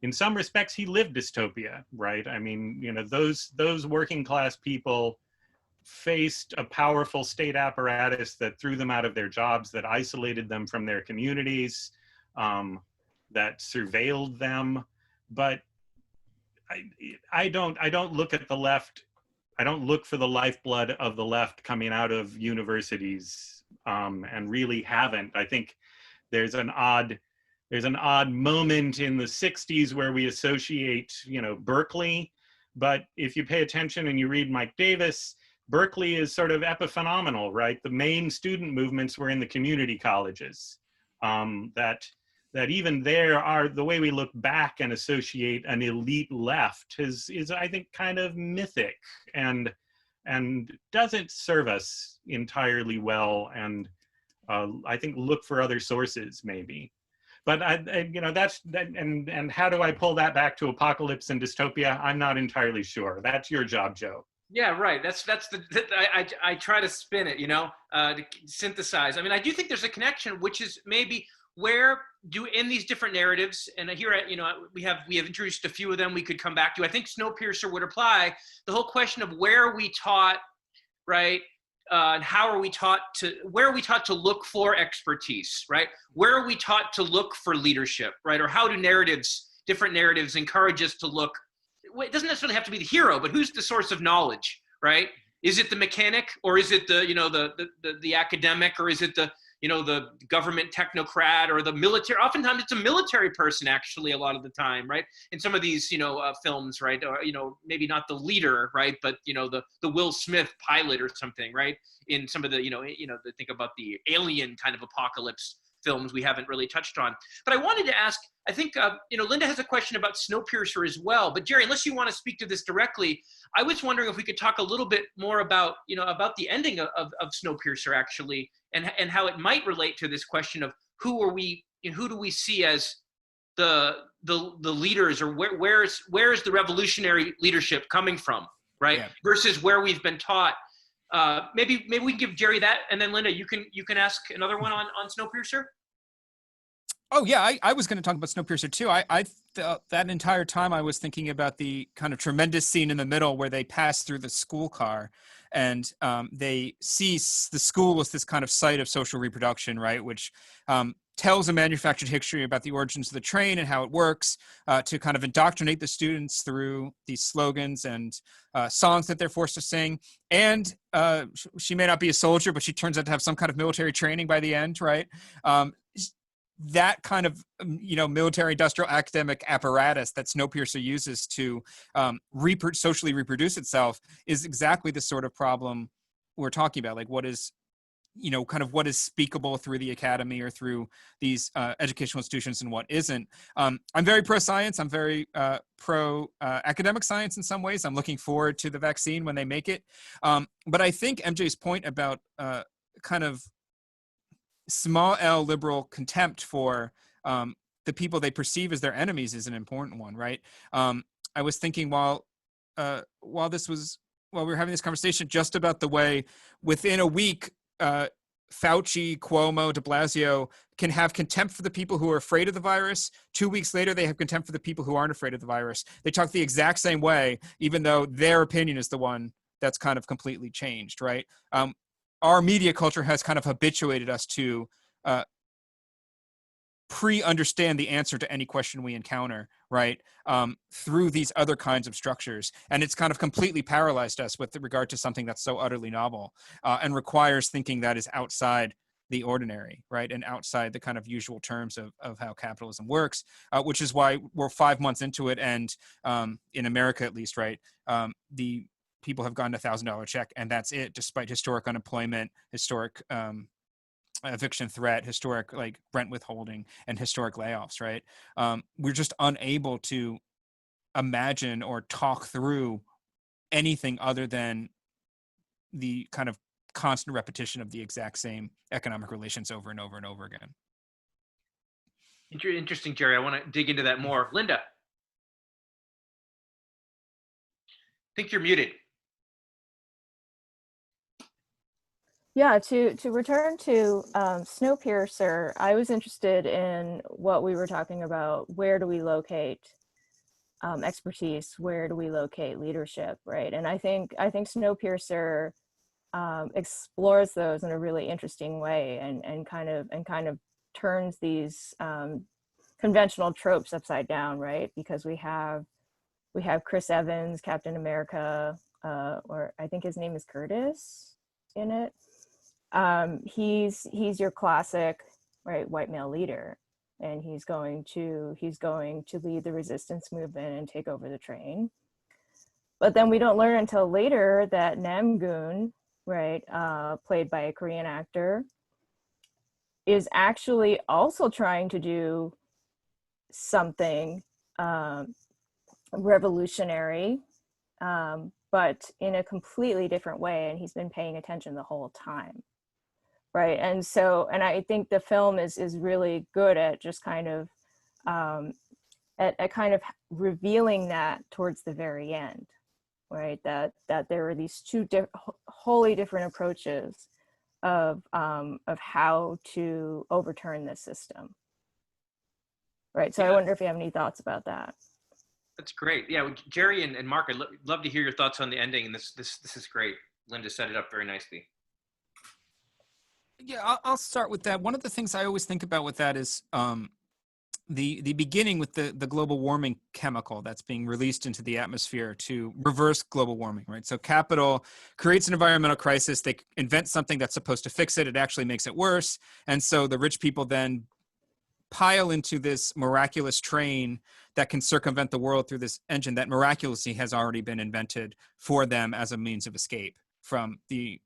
in some respects, he lived dystopia, right? I mean, you know, those working class people faced a powerful state apparatus that threw them out of their jobs, that isolated them from their communities, that surveilled them. But I don't look at the left. I don't look for the lifeblood of the left coming out of universities, and really haven't. I think there's an odd moment in the 60s where we associate, you know, Berkeley, but if you pay attention and you read Mike Davis, Berkeley is sort of epiphenomenal, right? The main student movements were in the community colleges. That even there are, the way we look back and associate an elite left is I think kind of mythic and doesn't serve us entirely well, and I think look for other sources maybe. But you know, and how do I pull that back to apocalypse and dystopia? I'm not entirely sure. That's your job, Joe. Yeah, right. I try to spin it, you know, to synthesize. I mean, I do think there's a connection, which is maybe where in these different narratives, and here, you know, we have introduced a few of them we could come back to. I think Snowpiercer would apply. The whole question of where are we taught, right? And how are we taught where are we taught to look for expertise, right? Where are we taught to look for leadership, right? Or how do different narratives encourage us to look? It doesn't necessarily have to be the hero, but who's the source of knowledge, right? Is it the mechanic, or is it the, you know, the academic, or is it the, you know, the government technocrat or the military? Oftentimes it's a military person, actually, a lot of the time, right? In some of these, you know, films, right? Or, you know, maybe not the leader, right? But, you know, the Will Smith pilot or something, right? In some of the, think about the alien kind of apocalypse films we haven't really touched on. But I wanted to ask, I think, you know, Linda has a question about Snowpiercer as well. But Gerry, unless you want to speak to this directly, I was wondering if we could talk a little bit more about, you know, about the ending of Snowpiercer, actually, and how it might relate to this question of who do we see as the leaders, or where is the revolutionary leadership coming from, right? Yeah. Versus where we've been taught. Maybe we can give Gerry that, and then Linda, you can ask another one on Snowpiercer. Oh yeah, I was going to talk about Snowpiercer too. I that entire time I was thinking about the kind of tremendous scene in the middle where they pass through the school car, and they see the school as this kind of site of social reproduction, right? Which tells a manufactured history about the origins of the train and how it works, to kind of indoctrinate the students through these slogans and songs that they're forced to sing. And she may not be a soldier, but she turns out to have some kind of military training by the end, right? That kind of, you know, military industrial academic apparatus that Snowpiercer uses to socially reproduce itself is exactly the sort of problem we're talking about. Like, what is, you know, kind of what is speakable through the academy or through these educational institutions and what isn't. I'm very pro-science. I'm very pro-academic science in some ways. I'm looking forward to the vaccine when they make it. But I think MJ's point about kind of small L liberal contempt for the people they perceive as their enemies is an important one, right? I was thinking while we were having this conversation just about the way within a week, Fauci, Cuomo, de Blasio can have contempt for the people who are afraid of the virus. 2 weeks later, they have contempt for the people who aren't afraid of the virus. They talk the exact same way, even though their opinion is the one that's kind of completely changed, right? Our media culture has kind of habituated us to pre-understand the answer to any question we encounter, right? Through these other kinds of structures. And it's kind of completely paralyzed us with regard to something that's so utterly novel and requires thinking that is outside the ordinary, right? And outside the kind of usual terms of how capitalism works, which is why we're 5 months into it. And in America, at least, right? The people have gotten $1,000 check and that's it, despite historic unemployment, historic eviction threat, historic like rent withholding, and historic layoffs, right? We're just unable to imagine or talk through anything other than the kind of constant repetition of the exact same economic relations over and over and over again. Interesting, Gerry. I want to dig into that more. Linda, I think you're muted. Yeah, to return to Snowpiercer, I was interested in what we were talking about. Where do we locate expertise? Where do we locate leadership, right? And I think Snowpiercer explores those in a really interesting way, and kind of turns these conventional tropes upside down, right? Because we have Chris Evans, Captain America, or I think his name is Curtis in it. He's your classic, right, white male leader, and he's going to lead the resistance movement and take over the train. But then we don't learn until later that Namgoon, right, played by a Korean actor, is actually also trying to do something revolutionary, but in a completely different way, and he's been paying attention the whole time. Right. And I think the film is really good at just kind of at kind of revealing that towards the very end, right? That there are these two wholly different approaches of how to overturn this system. Right. So yeah. I wonder if you have any thoughts about that. That's great. Yeah, Gerry and Mark, I'd love to hear your thoughts on the ending. And this is great. Linda set it up very nicely. Yeah, I'll start with that. One of the things I always think about with that is the beginning with the global warming chemical that's being released into the atmosphere to reverse global warming, right? So capital creates an environmental crisis. They invent something that's supposed to fix it. It actually makes it worse. And so the rich people then pile into this miraculous train that can circumvent the world through this engine that miraculously has already been invented for them as a means of escape from the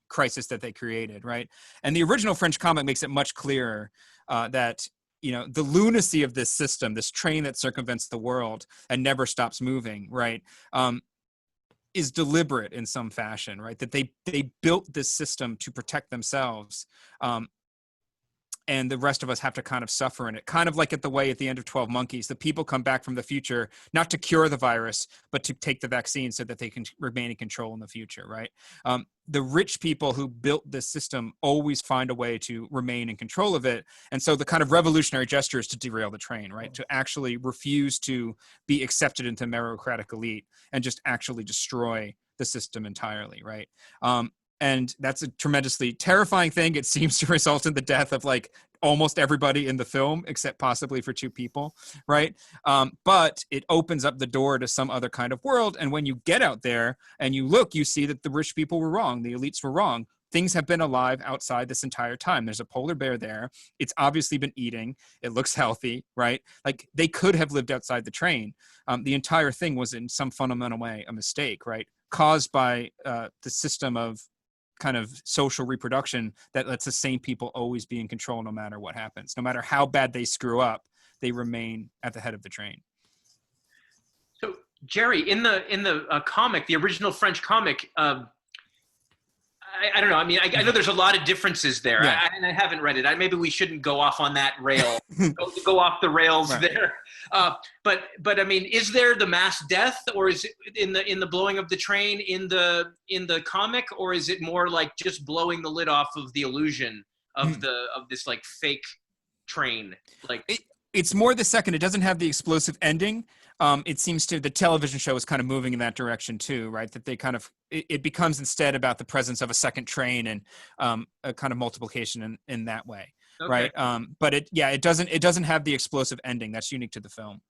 crisis that they created, right? And the original French comic makes it much clearer that, you know, the lunacy of this system, this train that circumvents the world and never stops moving, right, is deliberate in some fashion, right? That they built this system to protect themselves, and the rest of us have to kind of suffer in it. Kind of like at the end of 12 Monkeys, the people come back from the future, not to cure the virus, but to take the vaccine so that they can remain in control in the future, right? The rich people who built this system always find a way to remain in control of it. And so the kind of revolutionary gesture is to derail the train, right? To actually refuse to be accepted into meritocratic elite and just actually destroy the system entirely, right? And that's a tremendously terrifying thing. It seems to result in the death of like almost everybody in the film, except possibly for two people, right? But it opens up the door to some other kind of world. And when you get out there and you look, you see that the rich people were wrong. The elites were wrong. Things have been alive outside this entire time. There's a polar bear there. It's obviously been eating. It looks healthy, right? Like they could have lived outside the train. The entire thing was in some fundamental way a mistake, right? Caused by the system of kind of social reproduction that lets the same people always be in control no matter what happens. No matter how bad they screw up, they remain at the head of the train. So Gerry, in the comic, the original French comic, I don't know. I mean, I know there's a lot of differences there. Yeah. I haven't read it. Maybe we shouldn't go off on that rail, go off the rails right there. But I mean, is there the mass death, or is it in the blowing of the train in the comic, or is it more like just blowing the lid off of the illusion of this like fake train? Like it's more the second. It doesn't have the explosive ending. It seems to, the television show is kind of moving in that direction too, right? That they kind of, it becomes instead about the presence of a second train and a kind of multiplication in that way. right? But it doesn't have the explosive ending that's unique to the film.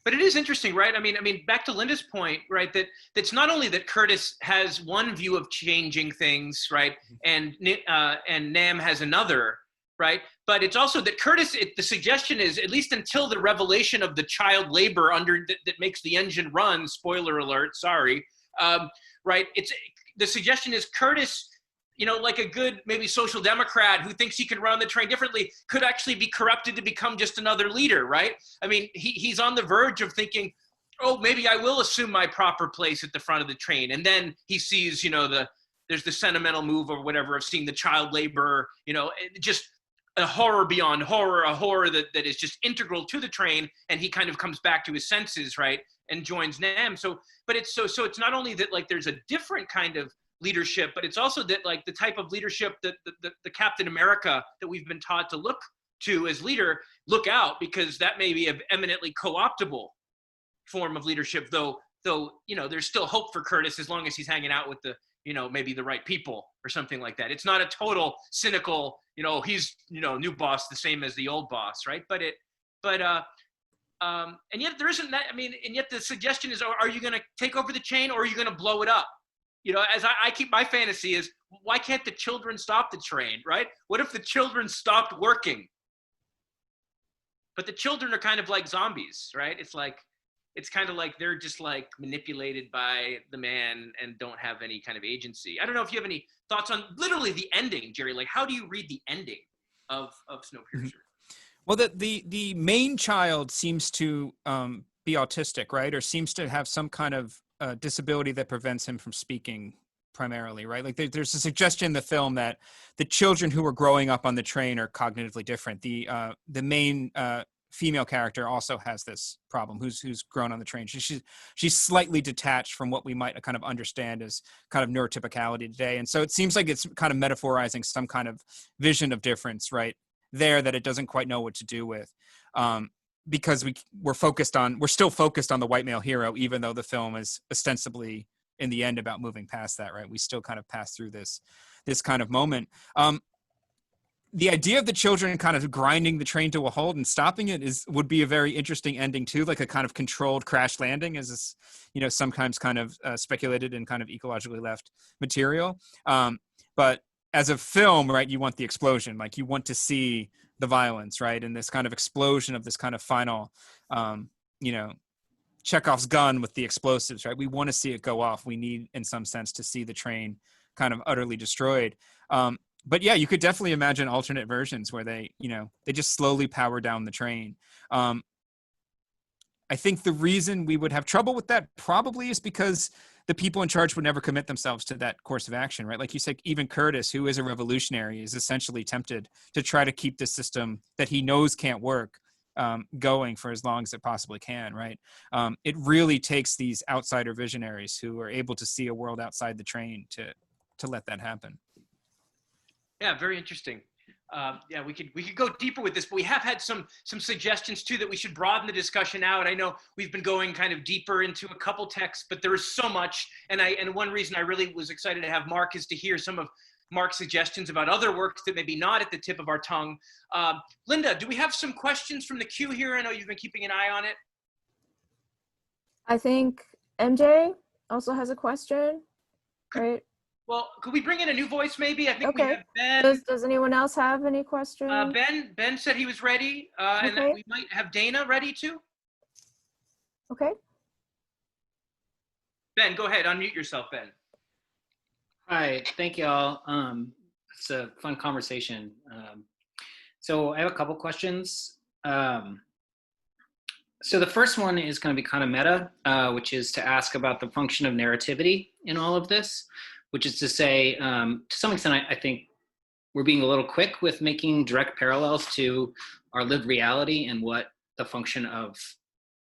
But it is interesting, right? I mean, back to Linda's point, right? That's not only that Curtis has one view of changing things, right, and Nam has another, right? But it's also that Curtis. The suggestion is, at least until the revelation of the child labor that makes the engine run. Spoiler alert. Sorry. Right. The suggestion is Curtis, like a good maybe social democrat who thinks he can run the train differently, could actually be corrupted to become just another leader, right? I mean, he's on the verge of thinking, oh, maybe I will assume my proper place at the front of the train. And then he sees, there's the sentimental move or whatever of seeing the child labor, just a horror beyond horror, a horror that is just integral to the train. And he kind of comes back to his senses, right? And joins Nam. So it's not only that like there's a different kind of leadership, but it's also that like the type of leadership that the Captain America that we've been taught to look to as leader, look out, because that may be an eminently co-optable form of leadership, though there's still hope for Curtis as long as he's hanging out with the maybe the right people or something like that. It's not a total cynical he's new boss the same as the old boss, right? And yet there isn't that. I mean, and yet the suggestion is, are you going to take over the chain or are you going to blow it up? As I keep my fantasy is, why can't the children stop the train, right? What if the children stopped working? But the children are kind of like zombies, right? It's kind of like they're just like manipulated by the man and don't have any kind of agency. I don't know if you have any thoughts on literally the ending, Gerry. Like, how do you read the ending of Snowpiercer? Well, the main child seems to be autistic, right? Or seems to have some kind of disability that prevents him from speaking primarily, right? Like there's a suggestion in the film that the children who are growing up on the train are cognitively different. The main female character also has this problem, who's grown on the train. She's slightly detached from what we might kind of understand as kind of neurotypicality today. And so it seems like it's kind of metaphorizing some kind of vision of difference, right? There that it doesn't quite know what to do with. Because we're still focused on the white male hero, even though the film is ostensibly in the end about moving past that, right? We still kind of pass through this kind of moment. The idea of the children kind of grinding the train to a halt and stopping it would be a very interesting ending too, like a kind of controlled crash landing, as this, sometimes kind of speculated in kind of ecologically left material. But as a film, right, you want the explosion, like you want to see the violence, right? And this kind of explosion of this kind of final, Chekhov's gun with the explosives, right? We want to see it go off. We need, in some sense, to see the train kind of utterly destroyed. But yeah, you could definitely imagine alternate versions where they just slowly power down the train. I think the reason we would have trouble with that probably is because the people in charge would never commit themselves to that course of action, right? Like you said, even Curtis, who is a revolutionary, is essentially tempted to try to keep the system that he knows can't work going for as long as it possibly can, right? It really takes these outsider visionaries who are able to see a world outside the train to let that happen. Yeah, very interesting. We could go deeper with this, but we have had some suggestions too that we should broaden the discussion out. I know we've been going kind of deeper into a couple texts, but there is so much. And one reason I really was excited to have Mark is to hear some of Mark's suggestions about other works that maybe not at the tip of our tongue. Linda, do we have some questions from the queue here? I know you've been keeping an eye on it. I think MJ also has a question, right? Well, could we bring in a new voice maybe? I think okay. We have Ben. Does anyone else have any questions? Ben said he was ready, and that we might have Dana ready too. Okay. Ben, go ahead. Unmute yourself, Ben. Hi, thank you all. It's a fun conversation. So I have a couple questions. So the first one is going to be kind of meta, which is to ask about the function of narrativity in all of this, which is to say, to some extent, I think we're being a little quick with making direct parallels to our lived reality and what the function of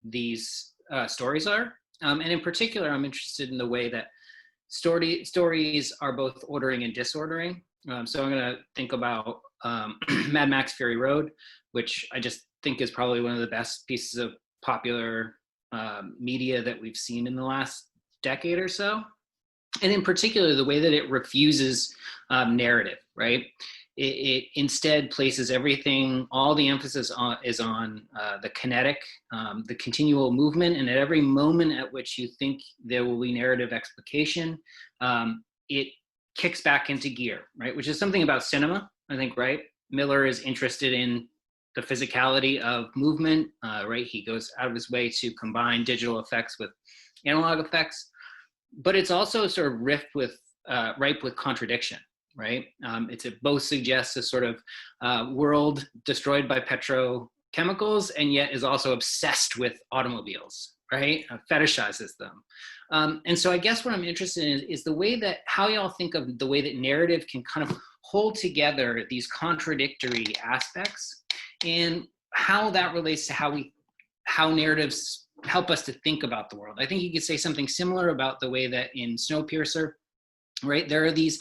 these stories are. And in particular, I'm interested in the way that stories are both ordering and disordering. So I'm going to think about Mad Max Fury Road, which I just think is probably one of the best pieces of popular media that we've seen in the last decade or so. And in particular, the way that it refuses narrative, right? it instead places everything, all the emphasis is on the kinetic, the continual movement, and at every moment at which you think there will be narrative explication, it kicks back into gear, right? Which is something about cinema, I think, right? Miller is interested in the physicality of movement, right? He goes out of his way to combine digital effects with analog effects, but it's also sort of rife with contradiction, right? It both suggests a sort of world destroyed by petrochemicals, and yet is also obsessed with automobiles, right? Fetishizes them. And so I guess what I'm interested in is the way that, how y'all think of the way that narrative can kind of hold together these contradictory aspects, and how that relates to how narratives help us to think about the world. I think you could say something similar about the way that in Snowpiercer, right, there are these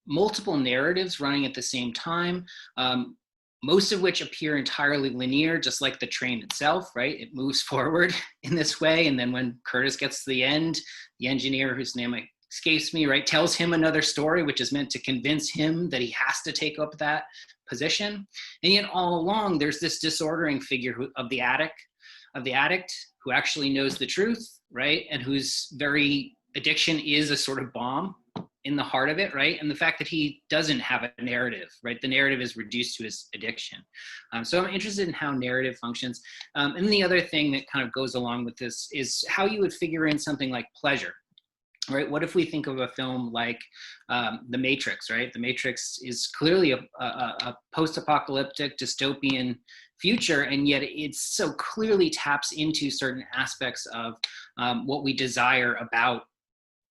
multiple narratives running at the same time, most of which appear entirely linear, just like the train itself, right? It moves forward in this way, and then when Curtis gets to the end, the engineer, whose name escapes me, right, tells him another story, which is meant to convince him that he has to take up that position. And yet all along, there's this disordering figure of the addict, who actually knows the truth, right? And whose very addiction is a sort of bomb in the heart of it, right? And the fact that he doesn't have a narrative, right? The narrative is reduced to his addiction. So I'm interested in how narrative functions. And the other thing that kind of goes along with this is how you would figure in something like pleasure, right? What if we think of a film like The Matrix, right? The Matrix is clearly a post-apocalyptic dystopian future, and yet it so clearly taps into certain aspects of what we desire about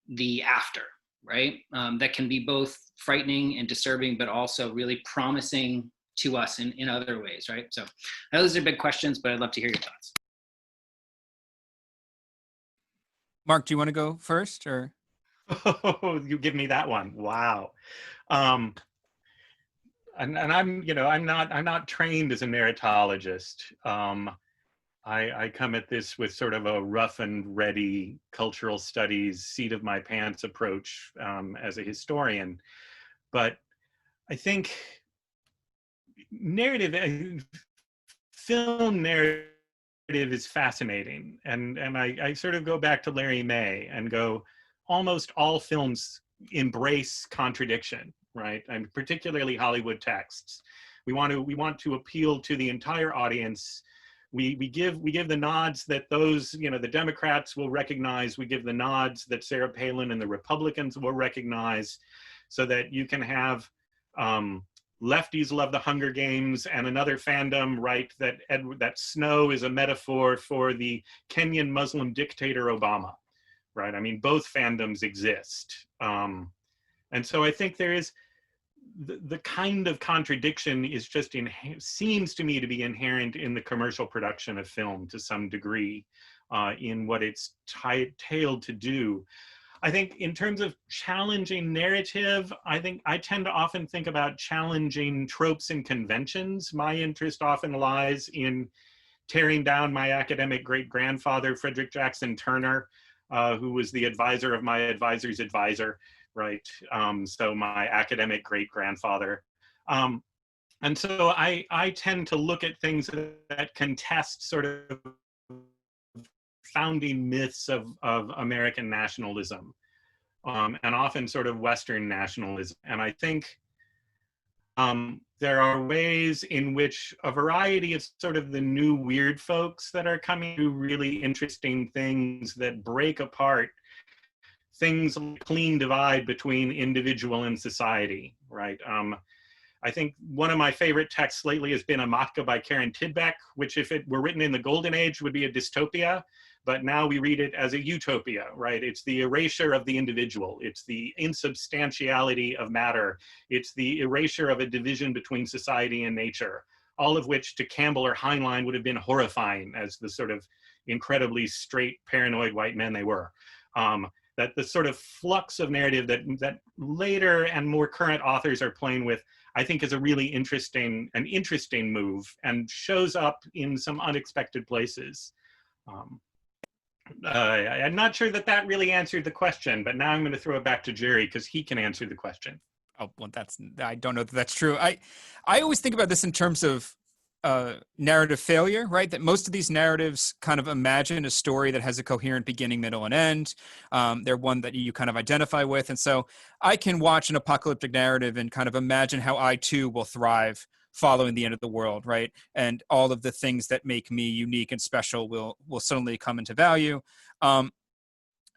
the after, right? That can be both frightening and disturbing, but also really promising to us in other ways, right? So I know those are big questions, but I'd love to hear your thoughts. Mark, do you want to go first, or? Oh, you give me that one. Wow. And I'm, I'm not trained as a narratologist. I come at this with sort of a rough and ready cultural studies, seat of my pants approach as a historian. But I think film narrative is fascinating. And I sort of go back to Larry May and go, almost all films embrace contradiction, right? And particularly Hollywood texts. We want to appeal to the entire audience. We give the nods that those, the Democrats will recognize. We give the nods that Sarah Palin and the Republicans will recognize, so that you can have lefties love the Hunger Games and another fandom, right, that snow is a metaphor for the Kenyan Muslim dictator Obama, right? I mean, both fandoms exist. And so I think there is the kind of contradiction is just seems to me to be inherent in the commercial production of film to some degree, in what it's tailed to do. I think in terms of challenging narrative, I tend to often think about challenging tropes and conventions. My interest often lies in tearing down my academic great-grandfather, Frederick Jackson Turner, who was the advisor of my advisor's advisor, right? So my academic great-grandfather. And so I tend to look at things that contest sort of founding myths of American nationalism, and often sort of Western nationalism. And I think there are ways in which a variety of sort of the new weird folks that are coming to really interesting things that break apart things like clean divide between individual and society, right? I think one of my favorite texts lately has been Amatka by Karen Tidbeck, which if it were written in the golden age would be a dystopia, but now we read it as a utopia, right? It's the erasure of the individual. It's the insubstantiality of matter. It's the erasure of a division between society and nature, all of which to Campbell or Heinlein would have been horrifying as the sort of incredibly straight, paranoid white men they were. That the sort of flux of narrative that later and more current authors are playing with, I think is a really interesting move and shows up in some unexpected places. I'm not sure that really answered the question, but now I'm going to throw it back to Gerry because he can answer the question. oh, well, I don't know that that's true. I always think about this in terms of narrative failure, right? That most of these narratives kind of imagine a story that has a coherent beginning, middle, and end. They're one that you kind of identify with. And so I can watch an apocalyptic narrative and kind of imagine how I too will thrive following the end of the world, right? And all of the things that make me unique and special will suddenly come into value.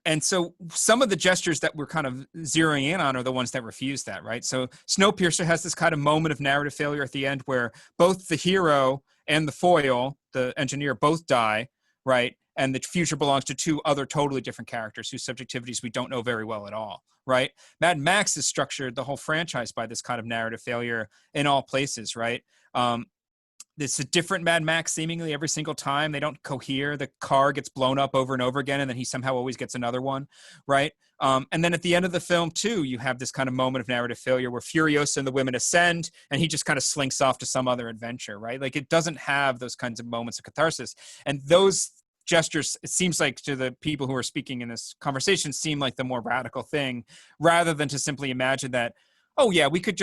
And so some of the gestures that we're kind of zeroing in on are the ones that refuse that, right? So Snowpiercer has this kind of moment of narrative failure at the end where both the hero and the foil, the engineer, both die, right? And the future belongs to two other totally different characters whose subjectivities we don't know very well at all, right? Mad Max has structured the whole franchise by this kind of narrative failure in all places, right? It's a different Mad Max seemingly every single time. They don't cohere. The car gets blown up over and over again, and then he somehow always gets another one, right? And then at the end of the film, too, you have this kind of moment of narrative failure where Furiosa and the women ascend, and he just kind of slinks off to some other adventure, right? Like, it doesn't have those kinds of moments of catharsis. And those gestures, it seems like to the people who are speaking in this conversation, seem like the more radical thing, rather than to simply imagine that, oh yeah, we could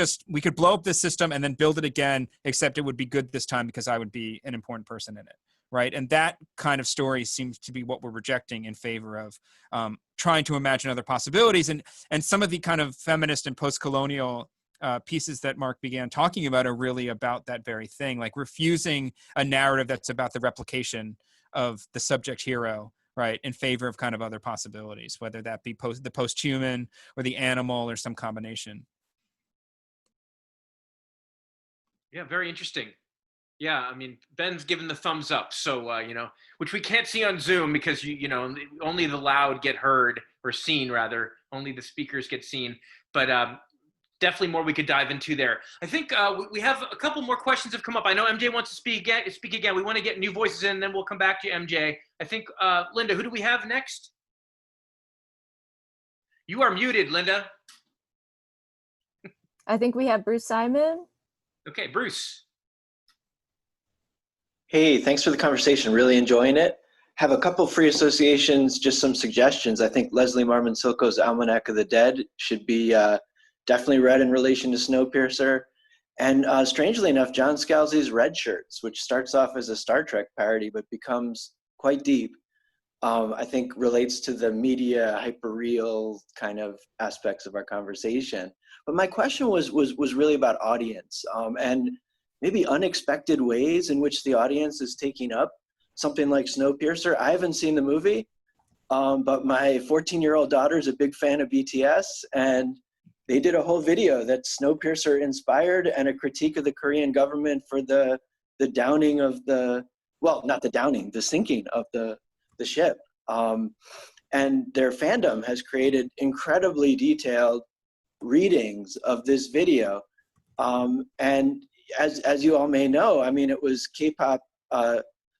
blow up this system and then build it again, except it would be good this time because I would be an important person in it, right? And that kind of story seems to be what we're rejecting in favor of trying to imagine other possibilities. And some of the kind of feminist and post-colonial pieces that Mark began talking about are really about that very thing, like refusing a narrative that's about the replication of the subject hero, right, in favor of kind of other possibilities, whether that be the post-human or the animal or some combination. Yeah, very interesting. Yeah, I mean, Ben's given the thumbs up, so which we can't see on Zoom because only the loud get heard, or seen rather. Only the speakers get seen. But definitely more we could dive into there. I think we have a couple more questions have come up. I know MJ wants to speak again. We want to get new voices in, then we'll come back to you, MJ. I think Linda, who do we have next? You are muted, Linda. I think we have Bruce Simon. Okay, Bruce. Hey, thanks for the conversation. Really enjoying it. Have a couple free associations, just some suggestions. I think Leslie Marmon Silko's Almanac of the Dead should be definitely read in relation to Snowpiercer. And strangely enough, John Scalzi's Red Shirts, which starts off as a Star Trek parody but becomes quite deep, I think relates to the media hyperreal kind of aspects of our conversation. But my question was really about audience and maybe unexpected ways in which the audience is taking up something like Snowpiercer. I haven't seen the movie, but my 14-year-old daughter is a big fan of BTS, and they did a whole video that Snowpiercer inspired and a critique of the Korean government for the downing of the sinking of the ship. And their fandom has created incredibly detailed readings of this video. And as you all may know, I mean, it was K-pop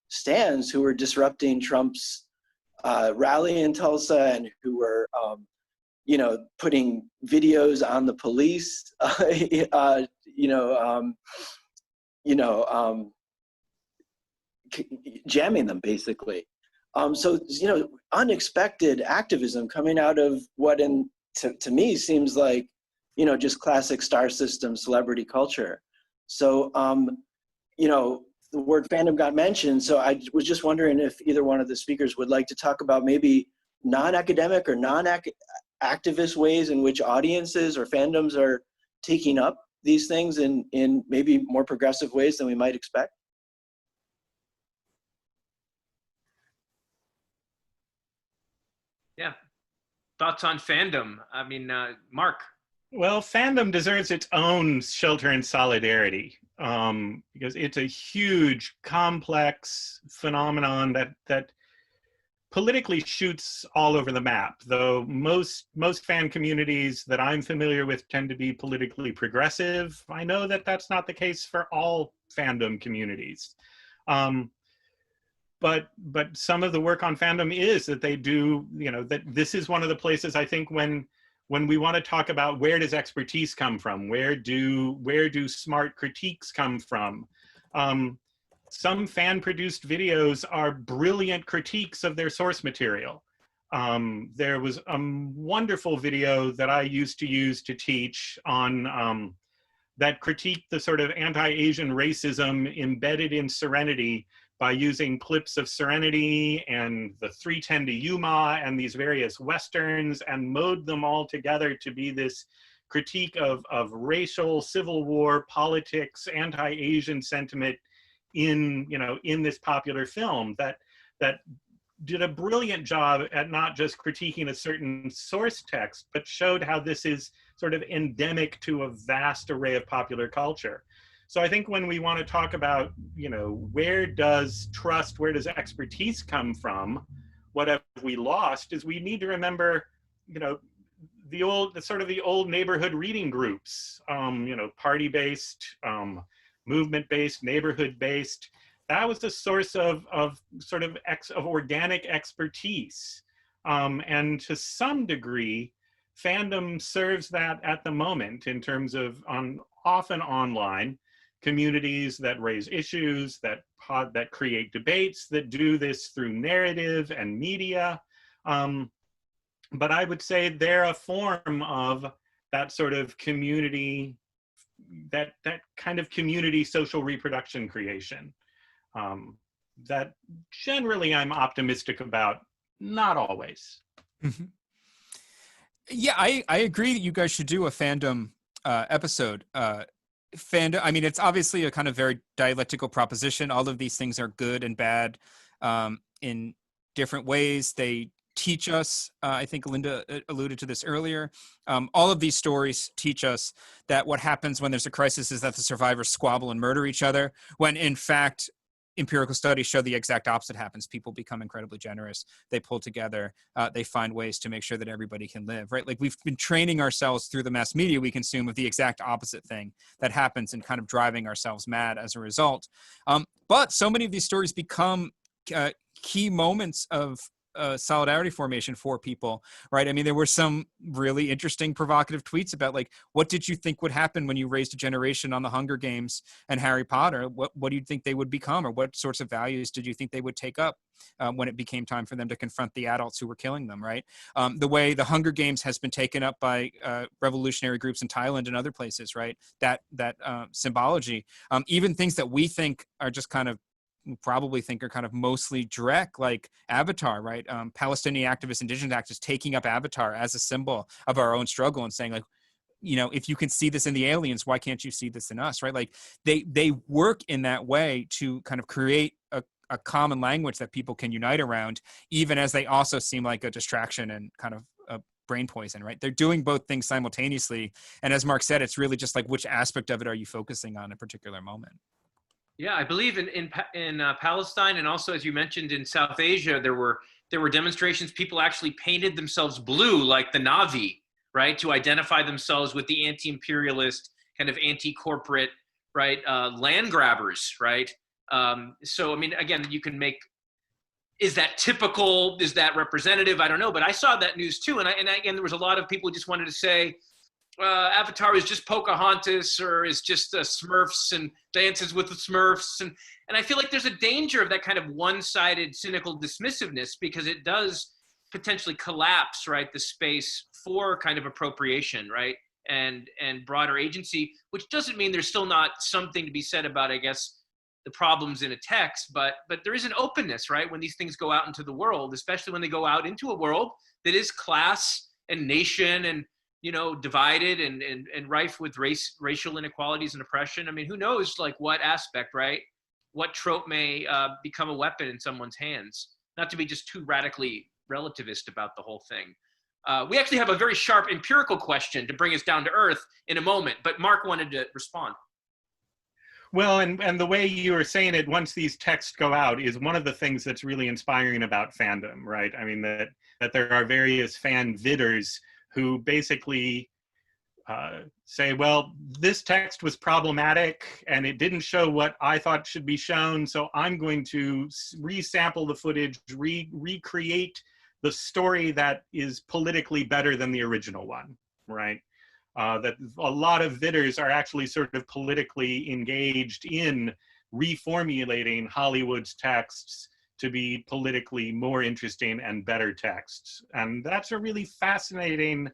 stans who were disrupting Trump's rally in Tulsa and who were, putting videos on the police, jamming them basically. So, unexpected activism coming out of what to me seems like, just classic star system celebrity culture. So, the word fandom got mentioned. So I was just wondering if either one of the speakers would like to talk about maybe non-academic or non-activist ways in which audiences or fandoms are taking up these things in maybe more progressive ways than we might expect. Yeah. Thoughts on fandom? I mean, Mark. Well, fandom deserves its own shelter and solidarity because it's a huge, complex phenomenon that politically shoots all over the map. Though most fan communities that I'm familiar with tend to be politically progressive, I know that that's not the case for all fandom communities. But some of the work on fandom is that they do, that this is one of the places I think when we want to talk about where does expertise come from, where do smart critiques come from. Some fan-produced videos are brilliant critiques of their source material. There was a wonderful video that I used to use to teach on that critiqued the sort of anti-Asian racism embedded in Serenity by using clips of Serenity and the 3:10 to Yuma and these various Westerns and mowed them all together to be this critique of racial, Civil War, politics, anti-Asian sentiment in, you know, in this popular film that did a brilliant job at not just critiquing a certain source text, but showed how this is sort of endemic to a vast array of popular culture. So I think when we want to talk about, you know, where does trust, where does expertise come from, what have we lost, is we need to remember, you know, the old neighborhood reading groups, you know, party-based, movement-based, neighborhood-based. That was the source of organic expertise. And to some degree, Fandom serves that at the moment in terms of often online communities that raise issues, that create debates, that do this through narrative and media. But I would say they're a form of that sort of community, that kind of community social reproduction creation. That generally I'm optimistic about, not always. Mm-hmm. Yeah, I agree that you guys should do a Fandom episode. Fandom, I mean, it's obviously a kind of very dialectical proposition. All of these things are good and bad in different ways. They teach us, I think Linda alluded to this earlier, all of these stories teach us that what happens when there's a crisis is that the survivors squabble and murder each other, when in fact, empirical studies show the exact opposite happens. People become incredibly generous. They pull together. They find ways to make sure that everybody can live, right? Like we've been training ourselves through the mass media we consume of the exact opposite thing that happens and kind of driving ourselves mad as a result. But so many of these stories become key moments of solidarity formation for people, right? I mean, there were some really interesting provocative tweets about like, what did you think would happen when you raised a generation on the Hunger Games and Harry Potter? What do you think they would become, or what sorts of values did you think they would take up when it became time for them to confront the adults who were killing them, right? The way the Hunger Games has been taken up by revolutionary groups in Thailand and other places, right? That symbology, even things that we think are just kind of probably think are kind of mostly direct, like Avatar, right? Palestinian activists, indigenous activists taking up Avatar as a symbol of our own struggle and saying like, you know, if you can see this in the aliens, why can't you see this in us, right? Like they work in that way to kind of create a common language that people can unite around, even as they also seem like a distraction and kind of a brain poison, right? They're doing both things simultaneously. And as Mark said, it's really just like, which aspect of it are you focusing on in a particular moment? Yeah, I believe in Palestine, and also, as you mentioned, in South Asia, there were demonstrations. People actually painted themselves blue, like the Na'vi, right, to identify themselves with the anti-imperialist, kind of anti-corporate, right, land grabbers, right. So, I mean, again, you can make, is that typical? Is that representative? I don't know, but I saw that news too, and again, there was a lot of people who just wanted to say, Avatar is just Pocahontas, or is just Smurfs and dances with the Smurfs. And I feel like there's a danger of that kind of one-sided cynical dismissiveness, because it does potentially collapse, right, the space for kind of appropriation, right, and broader agency, which doesn't mean there's still not something to be said about, I guess, the problems in a text, but there is an openness, right, when these things go out into the world, especially when they go out into a world that is class and nation and, you know, divided and rife with racial inequalities and oppression. I mean, who knows, like, what aspect, right? What trope may become a weapon in someone's hands? Not to be just too radically relativist about the whole thing. We actually have a very sharp empirical question to bring us down to earth in a moment, but Mark wanted to respond. Well, and the way you were saying it, once these texts go out, is one of the things that's really inspiring about Fandom, right? I mean, that there are various fan vidders who basically say, well, this text was problematic and it didn't show what I thought should be shown, so I'm going to resample the footage, recreate the story that is politically better than the original one, right? That a lot of vidders are actually sort of politically engaged in reformulating Hollywood's texts to be politically more interesting and better texts. And that's a really fascinating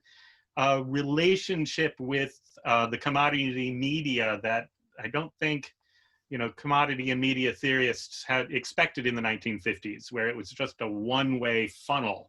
relationship with the commodity media that I don't think, you know, commodity and media theorists had expected in the 1950s, where it was just a one-way funnel.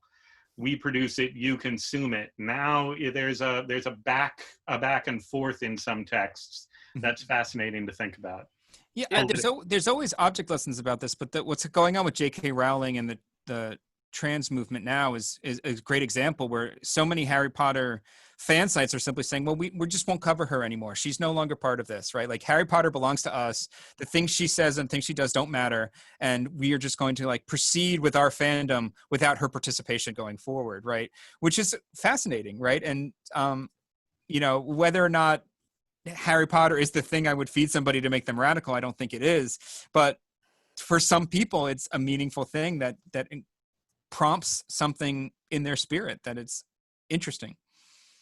We produce it, you consume it. Now there's a back and forth in some texts that's fascinating to think about. Yeah, there's always object lessons about this, but what's going on with J.K. Rowling and the trans movement now is a great example where so many Harry Potter fan sites are simply saying, well, we just won't cover her anymore. She's no longer part of this, right? Like Harry Potter belongs to us. The things she says and things she does don't matter. And we are just going to like proceed with our fandom without her participation going forward, right? Which is fascinating, right? And, you know, whether or not Harry Potter is the thing I would feed somebody to make them radical, I don't think it is. But for some people, it's a meaningful thing that prompts something in their spirit that it's interesting.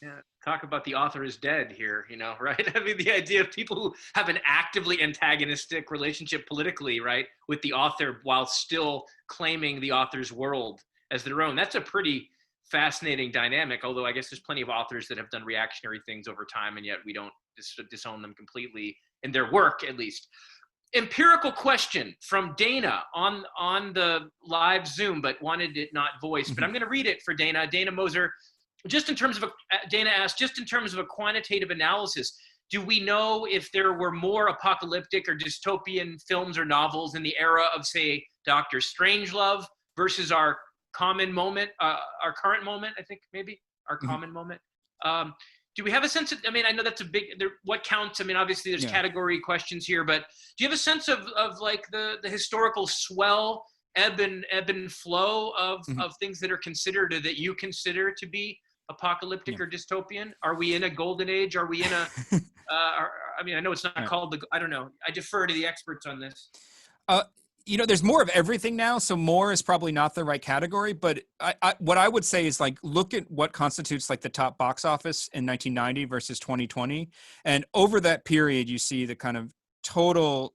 Yeah, talk about the author is dead here, you know, right? I mean, the idea of people who have an actively antagonistic relationship politically, right, with the author while still claiming the author's world as their own. That's a pretty fascinating dynamic, although I guess there's plenty of authors that have done reactionary things over time, and yet we don't disown them completely in their work, at least. Empirical question from Dana on the live Zoom, but wanted it not voiced. But I'm going to read it for Dana. Dana Moser, Dana asked, just in terms of a quantitative analysis, do we know if there were more apocalyptic or dystopian films or novels in the era of, say, Dr. Strangelove versus our common moment, our current moment, I think maybe, our common moment? Do we have a sense of, I mean, I know that's a big, what counts? I mean, obviously there's category questions here, but do you have a sense of like the historical swell, ebb and flow of things that are considered, or that you consider to be apocalyptic or dystopian? Are we in a golden age? Are we in a, I mean, I know it's not called I don't know. I defer to the experts on this. You know, there's more of everything now, so more is probably not the right category, but what I would say is like, look at what constitutes like the top box office in 1990 versus 2020. And over that period, you see the kind of total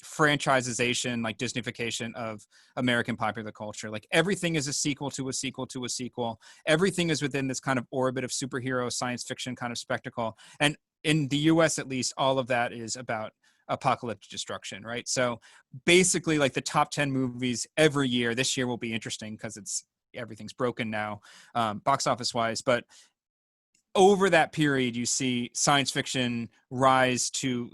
franchisization, like Disneyfication of American popular culture. Like everything is a sequel to a sequel to a sequel. Everything is within this kind of orbit of superhero science fiction kind of spectacle. And in the US, at least, all of that is about apocalyptic destruction, right? So basically like the top 10 movies every year, this year will be interesting because everything's broken now, box office wise, but over that period, you see science fiction rise to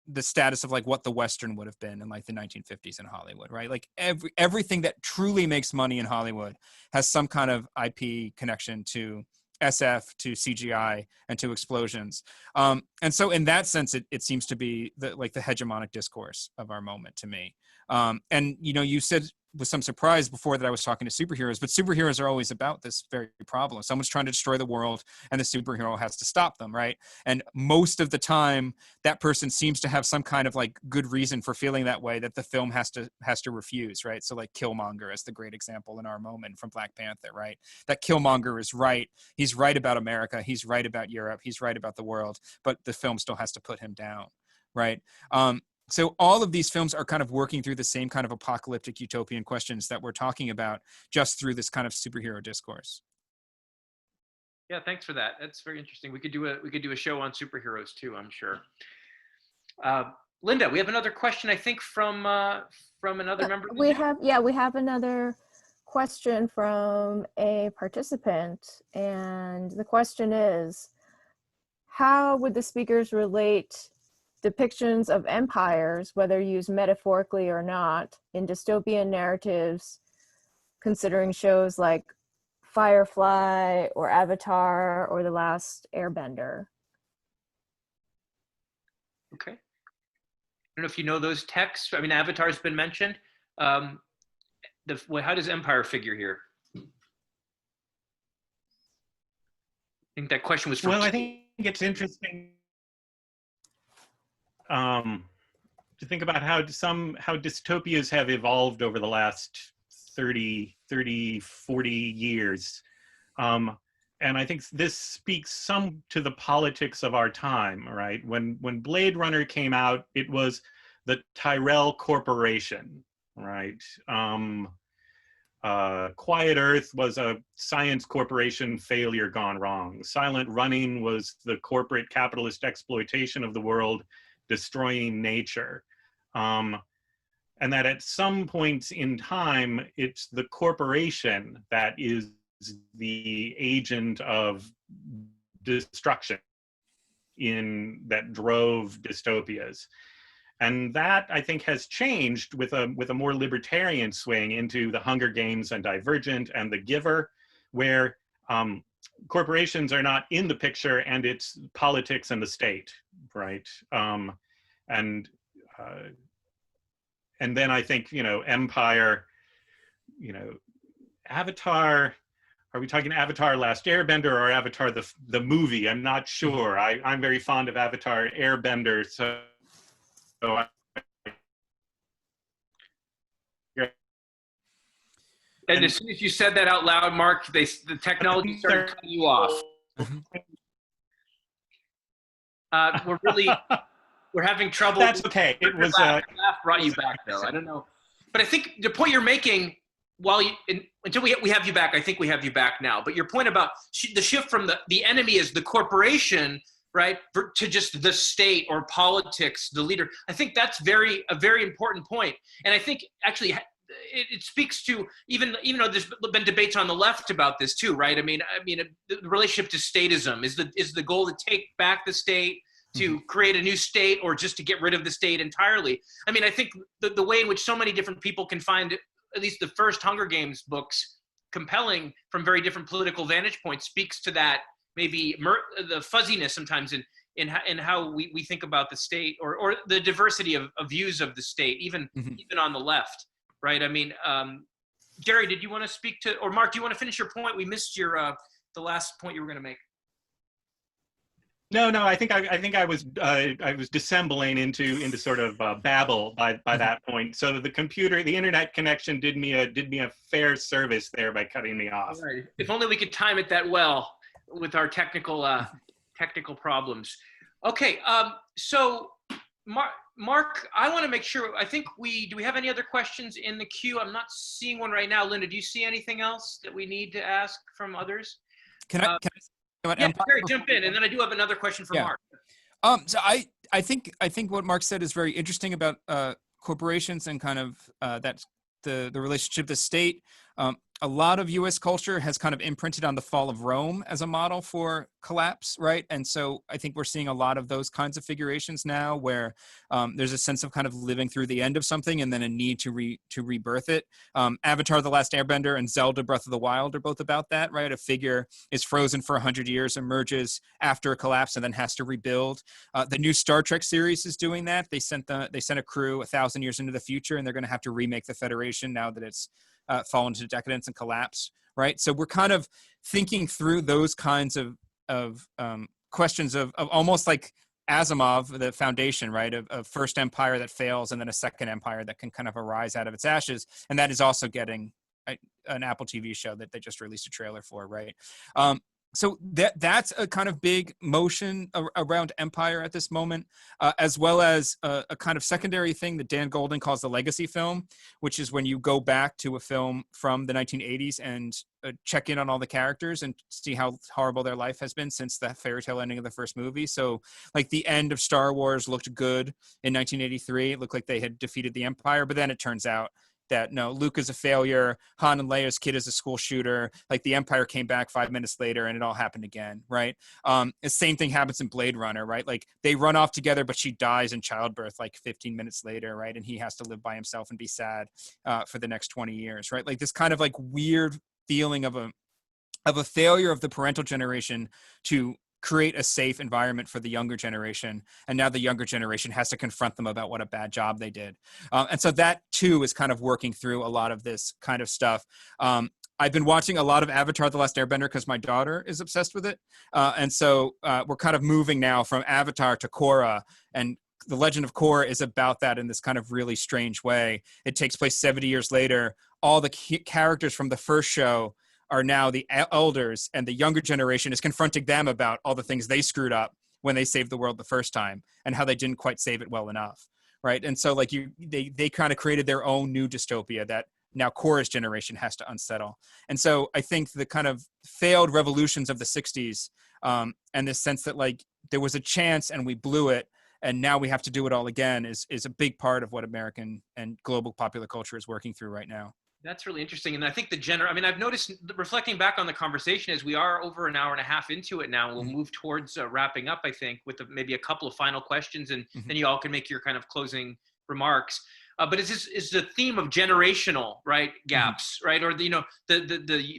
the status of like what the Western would have been in like the 1950s in Hollywood, right? Like everything that truly makes money in Hollywood has some kind of IP connection to SF, to CGI, and to explosions. And so in that sense, it seems to be the hegemonic discourse of our moment to me. And, you know, you said with some surprise before that I was talking to superheroes, but superheroes are always about this very problem. Someone's trying to destroy the world and the superhero has to stop them, right? And most of the time, that person seems to have some kind of like good reason for feeling that way that the film has to refuse, right? So like Killmonger is the great example in our moment from Black Panther, right? That Killmonger is right. He's right about America. He's right about Europe. He's right about the world, but the film still has to put him down, right? So all of these films are kind of working through the same kind of apocalyptic utopian questions that we're talking about just through this kind of superhero discourse. Yeah, thanks for that. That's very interesting. We could do a show on superheroes too, I'm sure. Linda, we have another question, I think, from another member. We have another question from a participant, and the question is, how would the speakers relate depictions of empires, whether used metaphorically or not, in dystopian narratives, considering shows like Firefly or Avatar or The Last Airbender? Okay. I don't know if you know those texts. I mean, Avatar's been mentioned. How does empire figure here? I think that question was from... Well, I think it's interesting to think about how dystopias have evolved over the last 30, 40 years. And I think this speaks some to the politics of our time, right? When Blade Runner came out, it was the Tyrell Corporation, right? Quiet Earth was a science corporation failure gone wrong. Silent Running was the corporate capitalist exploitation of the world, destroying nature. And that at some points in time, it's the corporation that is the agent of destruction that drove dystopias. And that, I think, has changed with a more libertarian swing into the Hunger Games and Divergent and The Giver, where corporations are not in the picture and it's politics and the state, right? And then I think, Empire, Avatar, are we talking Avatar Last Airbender or Avatar the movie? I'm not sure. I'm very fond of Avatar Airbender, so and as soon as you said that out loud, Mark, the technology started cutting you off. We're having trouble. That's okay. It was laugh brought you back though. I don't know, but I think the point you're making, until we have you back, I think we have you back now. But your point about the shift from the enemy is the corporation, right, to just the state or politics, the leader. I think that's a very important point. And I think actually it speaks to even though there's been debates on the left about this too, right? I mean the relationship to statism is the goal to take back the state, to create a new state, or just to get rid of the state entirely. I mean, I think the way in which so many different people can find at least the first Hunger Games books compelling from very different political vantage points speaks to that, maybe the fuzziness sometimes in how we think about the state, or the diversity of views of the state, even on the left, right? I mean, Gerry, did you want to speak to, or Mark, do you want to finish your point? We missed your the last point you were going to make. No, I think I was dissembling into sort of babble by that point. So the internet connection did me a fair service there by cutting me off. All right. If only we could time it that well with our technical problems. Okay, so Mark, I want to make sure. I think do we have any other questions in the queue? I'm not seeing one right now. Linda, do you see anything else that we need to ask from others? Can I Gerry, jump in, and then I do have another question for Mark. So I think what Mark said is very interesting about corporations and kind of that's the relationship to the state. A lot of U.S. culture has kind of imprinted on the fall of Rome as a model for collapse, right? And so I think we're seeing a lot of those kinds of figurations now, where there's a sense of kind of living through the end of something and then a need to rebirth it. Avatar: The Last Airbender and Zelda: Breath of the Wild are both about that, right? A figure is frozen for 100 years, emerges after a collapse, and then has to rebuild. The new Star Trek series is doing that. They sent a crew 1,000 years into the future, and they're going to have to remake the Federation now that it's fallen into decadence and collapse, right? So we're kind of thinking through those kinds of questions of almost like Asimov, the foundation, right? Of first empire that fails and then a second empire that can kind of arise out of its ashes. And that is also getting an Apple TV show that they just released a trailer for, right? So that's a kind of big motion around empire at this moment, as well as a kind of secondary thing that Dan Golden calls the legacy film, which is when you go back to a film from the 1980s and check in on all the characters and see how horrible their life has been since the fairy tale ending of the first movie. So like the end of Star Wars looked good in 1983. It looked like they had defeated the Empire, but then it turns out that no, Luke is a failure, Han and Leia's kid is a school shooter, like the Empire came back 5 minutes later and it all happened again, right? The same thing happens in Blade Runner, right? Like they run off together, but she dies in childbirth like 15 minutes later, right? And he has to live by himself and be sad for the next 20 years, right? Like this kind of like weird feeling of a failure of the parental generation to create a safe environment for the younger generation. And now the younger generation has to confront them about what a bad job they did. And so that too is kind of working through a lot of this kind of stuff. I've been watching a lot of Avatar: The Last Airbender because my daughter is obsessed with it. And so we're kind of moving now from Avatar to Korra, and The Legend of Korra is about that in this kind of really strange way. It takes place 70 years later. All the characters from the first show are now the elders, and the younger generation is confronting them about all the things they screwed up when they saved the world the first time and how they didn't quite save it well enough, right? And so like they kind of created their own new dystopia that now Cora's generation has to unsettle. And so I think the kind of failed revolutions of the 60s and this sense that like there was a chance and we blew it, and now we have to do it all again is a big part of what American and global popular culture is working through right now. That's really interesting. And I think I mean, I've noticed, reflecting back on the conversation, as we are over an hour and a half into it now, we'll move towards wrapping up, I think, with maybe a couple of final questions, and then you all can make your kind of closing remarks. But is the theme of generational, right, gaps, right? Or, the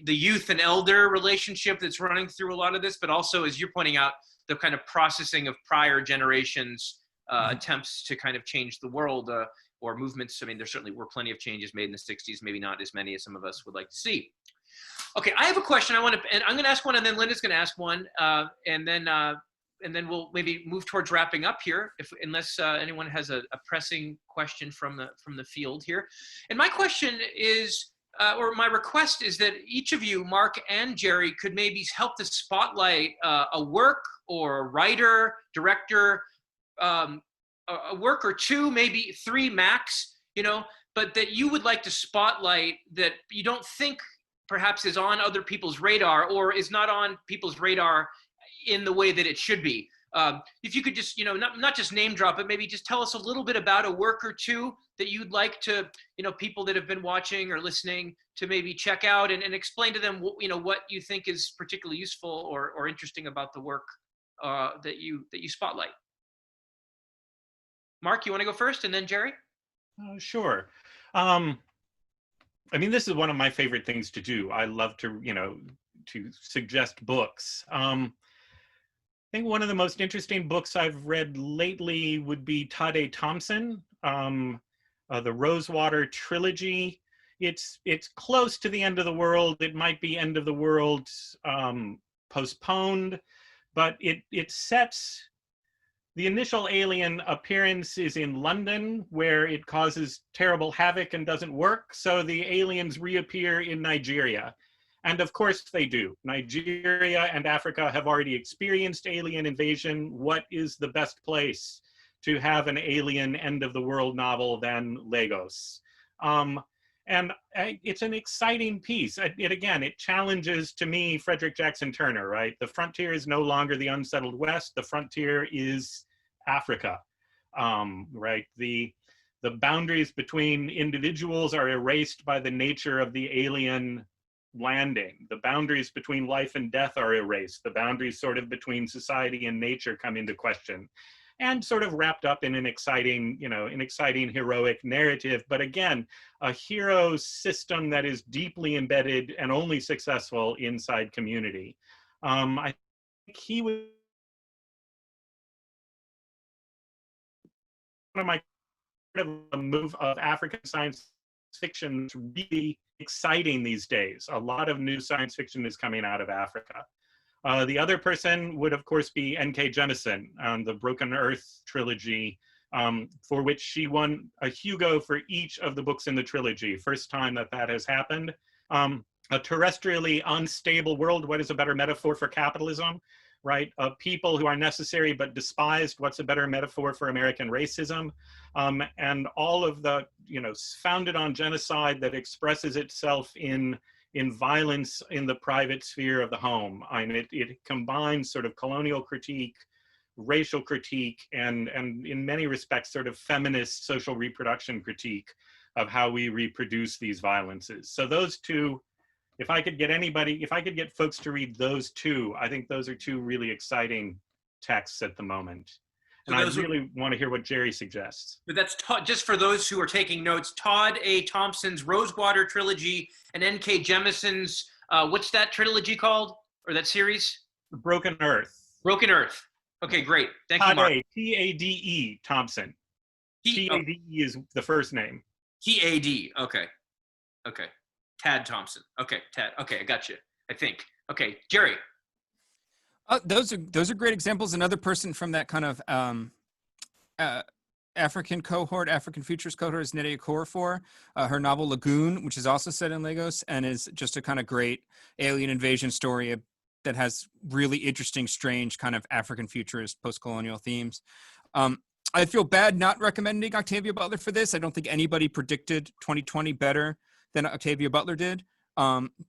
youth and elder relationship that's running through a lot of this, but also, as you're pointing out, the kind of processing of prior generations' attempts to kind of change the world, or movements. I mean, there certainly were plenty of changes made in the 60s, maybe not as many as some of us would like to see. Okay, I have a question and I'm going to ask one, and then Linda's going to ask one, and then we'll maybe move towards wrapping up here, unless anyone has a pressing question from the field here. And my question is, or my request is that each of you, Mark and Gerry, could maybe help to spotlight a work or a writer, director, a work or two, maybe three max, but that you would like to spotlight that you don't think perhaps is on other people's radar, or is not on people's radar in the way that it should be. If you could just, not just name drop, but maybe just tell us a little bit about a work or two that you'd like to, people that have been watching or listening to maybe check out, and explain to them, what you think is particularly useful or interesting about the work that you spotlight. Mark, you want to go first, and then Gerry? Sure. I mean, this is one of my favorite things to do. I love to, to suggest books. I think one of the most interesting books I've read lately would be Tade Thompson, the Rosewater trilogy. It's close to the end of the world. It might be end of the world postponed, but it sets. The initial alien appearance is in London, where it causes terrible havoc and doesn't work. So the aliens reappear in Nigeria. And of course they do. Nigeria and Africa have already experienced alien invasion. What is the best place to have an alien end of the world novel than Lagos? And it's an exciting piece. It challenges, to me, Frederick Jackson Turner, right? The frontier is no longer the unsettled West. The frontier is Africa, right? The boundaries between individuals are erased by the nature of the alien landing. The boundaries between life and death are erased. The boundaries sort of between society and nature come into question, and sort of wrapped up in an exciting, heroic narrative. But again, a hero system that is deeply embedded and only successful inside community. I think he was one of my move of African science fiction is really exciting these days. A lot of new science fiction is coming out of Africa. The other person would, of course, be N.K. Jemisin, the Broken Earth trilogy, for which she won a Hugo for each of the books in the trilogy. First time that has happened. A terrestrially unstable world. What is a better metaphor for capitalism, right? People who are necessary but despised. What's a better metaphor for American racism? And all of the, founded on genocide that expresses itself in violence in the private sphere of the home. I mean, it combines sort of colonial critique, racial critique, and in many respects sort of feminist social reproduction critique of how we reproduce these violences. So those two, if I could get folks to read those two, I think those are two really exciting texts at the moment. And I really want to hear what Gerry suggests. But that's just for those who are taking notes, Todd A. Thompson's Rosewater trilogy and N.K. Jemisin's, what's that trilogy called? Or that series? Broken Earth. Broken Earth. Okay, great. Thank you, Mark. T-A-D-E, Thompson. T-A-D-E is the first name. T-A-D, okay. Okay. Tad Thompson. Okay, Tad. Okay, I got you, I think. Okay, Gerry. Those are great examples. Another person from that kind of African Futures cohort is Nnedi Okorafor. Her novel Lagoon, which is also set in Lagos and is just a kind of great alien invasion story that has really interesting, strange kind of African futurist post-colonial themes. I feel bad not recommending Octavia Butler for this. I don't think anybody predicted 2020 better than Octavia Butler did,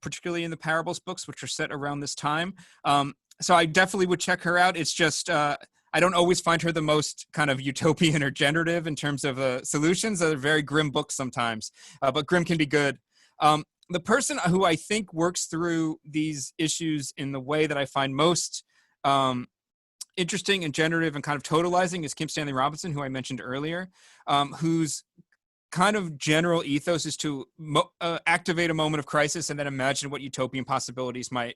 particularly in the Parables books, which are set around this time. So I definitely would check her out. It's just, I don't always find her the most kind of utopian or generative in terms of solutions. They're very grim books sometimes, but grim can be good. The person who I think works through these issues in the way that I find most interesting and generative and kind of totalizing is Kim Stanley Robinson, who I mentioned earlier, whose kind of general ethos is to activate a moment of crisis and then imagine what utopian possibilities might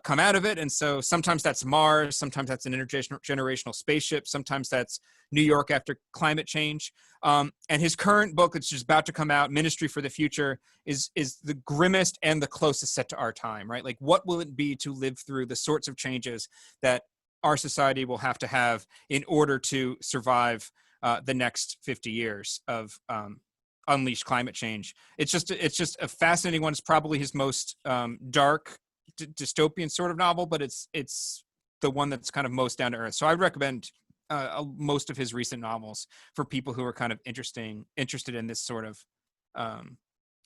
come out of it. And so sometimes that's Mars, sometimes that's an intergenerational spaceship, sometimes that's New York after climate change. And his current book, that's just about to come out, Ministry for the Future, is the grimmest and the closest set to our time, right? Like, what will it be to live through the sorts of changes that our society will have to have in order to survive the next 50 years of unleashed climate change? It's just a fascinating one. It's probably his most dark dystopian sort of novel, but it's the one that's kind of most down to earth. So I would recommend most of his recent novels for people who are kind of interested in this sort of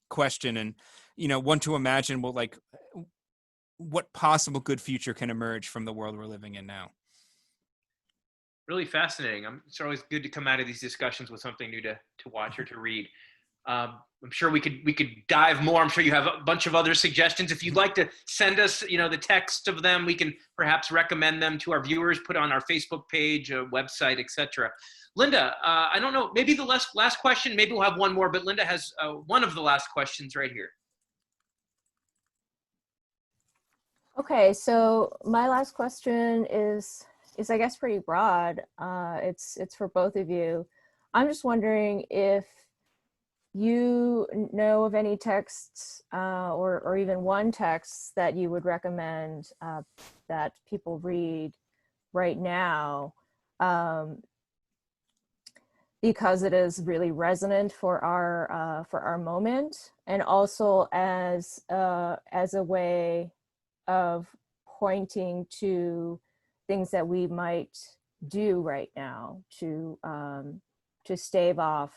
question, and want to imagine what possible good future can emerge from the world we're living in now. Really fascinating. It's always good to come out of these discussions with something new to watch or to read. I'm sure we could dive more. I'm sure you have a bunch of other suggestions. If you'd like to send us, the text of them, we can perhaps recommend them to our viewers, put on our Facebook page, website, etc. Linda, I don't know, maybe the last question, maybe we'll have one more, but Linda has one of the last questions right here. Okay, so my last question is I guess pretty broad. It's for both of you. I'm just wondering if you know of any texts or even one text that you would recommend that people read right now, because it is really resonant for our moment, and also as a way of pointing to things that we might do right now to stave off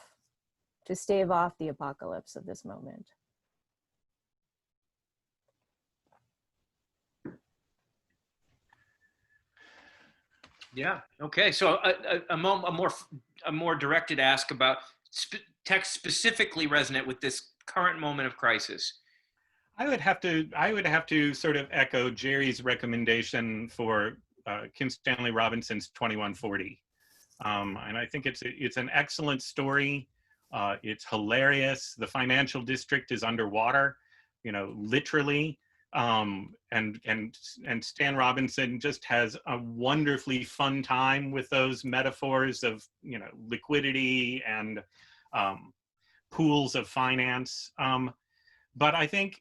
the apocalypse of this moment. Yeah. Okay. So a more directed ask about text specifically resonant with this current moment of crisis. I would have to sort of echo Gerry's recommendation for Kim Stanley Robinson's 2140, and I think it's an excellent story. It's hilarious. The financial district is underwater, literally. And Stan Robinson just has a wonderfully fun time with those metaphors of, liquidity and pools of finance. But I think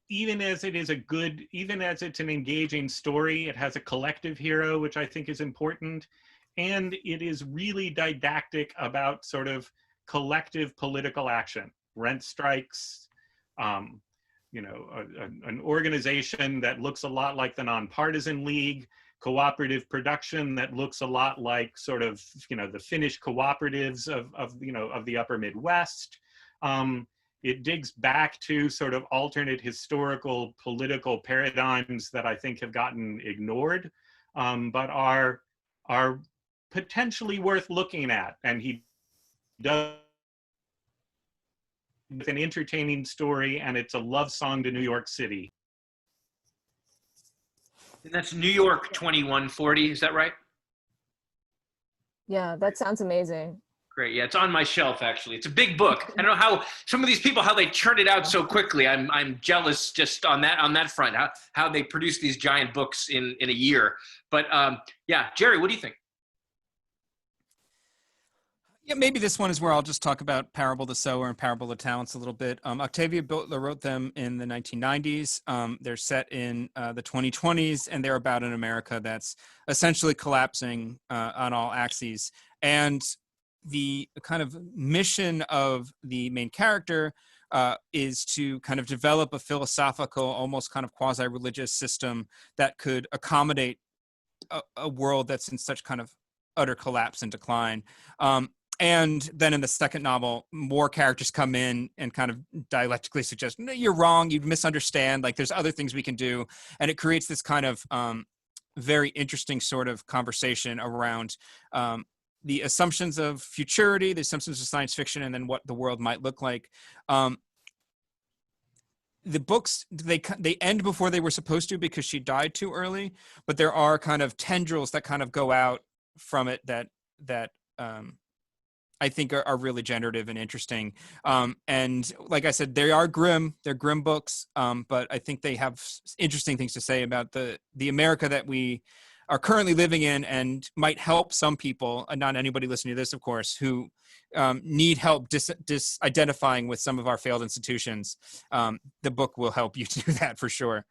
even as it's an engaging story, it has a collective hero, which I think is important. And it is really didactic about sort of collective political action, rent strikes, an organization that looks a lot like the Nonpartisan League, cooperative production that looks a lot like sort of, the Finnish cooperatives of the upper Midwest. It digs back to sort of alternate historical political paradigms that I think have gotten ignored, but are potentially worth looking at. And he does with an entertaining story, and it's a love song to New York City. And that's New York 2140, is that right? Yeah, that sounds amazing. Great. Yeah, it's on my shelf, actually. It's a big book. I don't know how some of these people, how they churn it out so quickly. I'm jealous just on that front, how they produce these giant books in a year. But yeah, Gerry, what do you think? Yeah, maybe this one is where I'll just talk about Parable the Sower and Parable of Talents a little bit. Octavia Butler wrote them in the 1990s. They're set in the 2020s, and they're about an America that's essentially collapsing on all axes. And the kind of mission of the main character is to kind of develop a philosophical, almost kind of quasi-religious system that could accommodate a world that's in such kind of utter collapse and decline. And then in the second novel, more characters come in and kind of dialectically suggest, no, you're wrong, you misunderstand, like there's other things we can do. And it creates this kind of very interesting sort of conversation around the assumptions of futurity, the assumptions of science fiction, and then what the world might look like. The books, they end before they were supposed to because she died too early, but there are kind of tendrils that kind of go out from it that I think are really generative and interesting. And like I said, they are grim. They're grim books, but I think they have interesting things to say about the America that we are currently living in, and might help some people, and not anybody listening to this, of course, who need help disidentifying with some of our failed institutions. The book will help you do that for sure.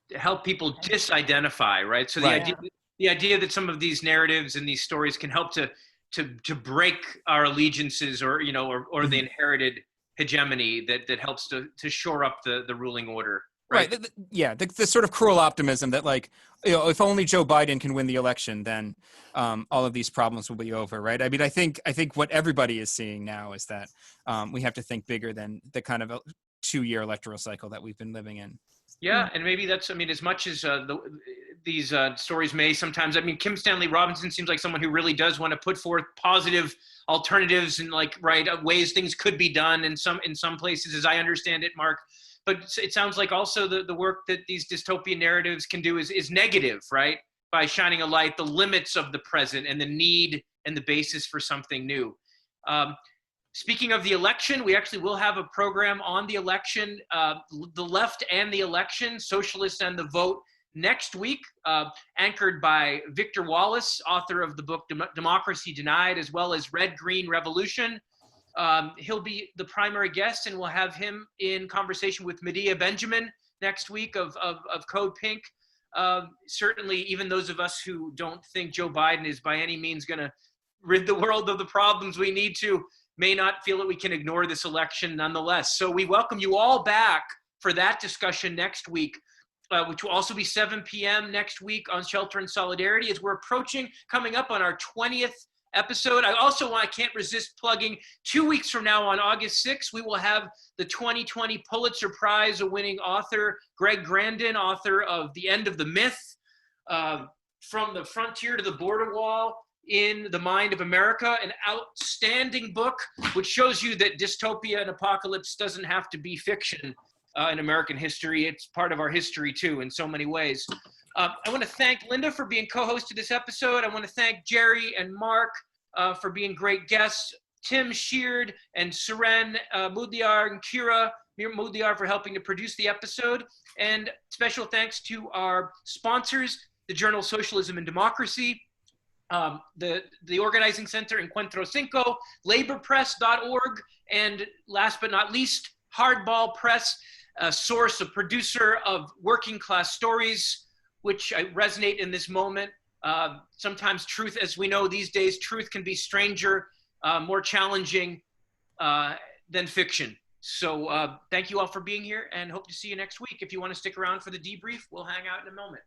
To help people disidentify, right? So the idea that some of these narratives and these stories can help to break our allegiances, or the inherited hegemony that helps to shore up the ruling order. Right. The sort of cruel optimism that, like, if only Joe Biden can win the election, then all of these problems will be over, right? I mean, I think what everybody is seeing now is that we have to think bigger than the kind of a 2-year electoral cycle that we've been living in. Yeah, and maybe that's, I mean, as much as these stories may sometimes, I mean, Kim Stanley Robinson seems like someone who really does want to put forth positive alternatives and ways things could be done in some places, as I understand it, Mark. But it sounds like also the work that these dystopian narratives can do is negative, right? By shining a light, the limits of the present and the need and the basis for something new. Speaking of the election, we actually will have a program on the election, the left and the election, socialists and the vote, next week, anchored by Victor Wallace, author of the book Democracy Denied, as well as Red Green Revolution. He'll be the primary guest, and we'll have him in conversation with Medea Benjamin next week of Code Pink. Certainly, even those of us who don't think Joe Biden is by any means going to rid the world of the problems we need to, may not feel that we can ignore this election nonetheless. So we welcome you all back for that discussion next week, which will also be 7 p.m. next week on Shelter and Solidarity, as we're coming up on our 20th episode. I can't resist plugging 2 weeks from now on August 6th, we will have the 2020 Pulitzer Prize winning author, Greg Grandin, author of The End of the Myth, From the Frontier to the Border Wall in the Mind of America, an outstanding book, which shows you that dystopia and apocalypse doesn't have to be fiction in American history. It's part of our history too, in so many ways. I want to thank Linda for being co-host of this episode. I want to thank Gerry and Mark for being great guests. Tim Sheard and Suren Mudiar and Kira Mudiar for helping to produce the episode. And special thanks to our sponsors, the journal Socialism and Democracy, the Organizing Center Encuentro Cinco, laborpress.org, and last but not least, Hardball Press, a source, a producer of working class stories, which resonate in this moment. Sometimes truth, as we know these days, truth can be stranger, more challenging than fiction. So thank you all for being here, and hope to see you next week. If you want to stick around for the debrief, we'll hang out in a moment.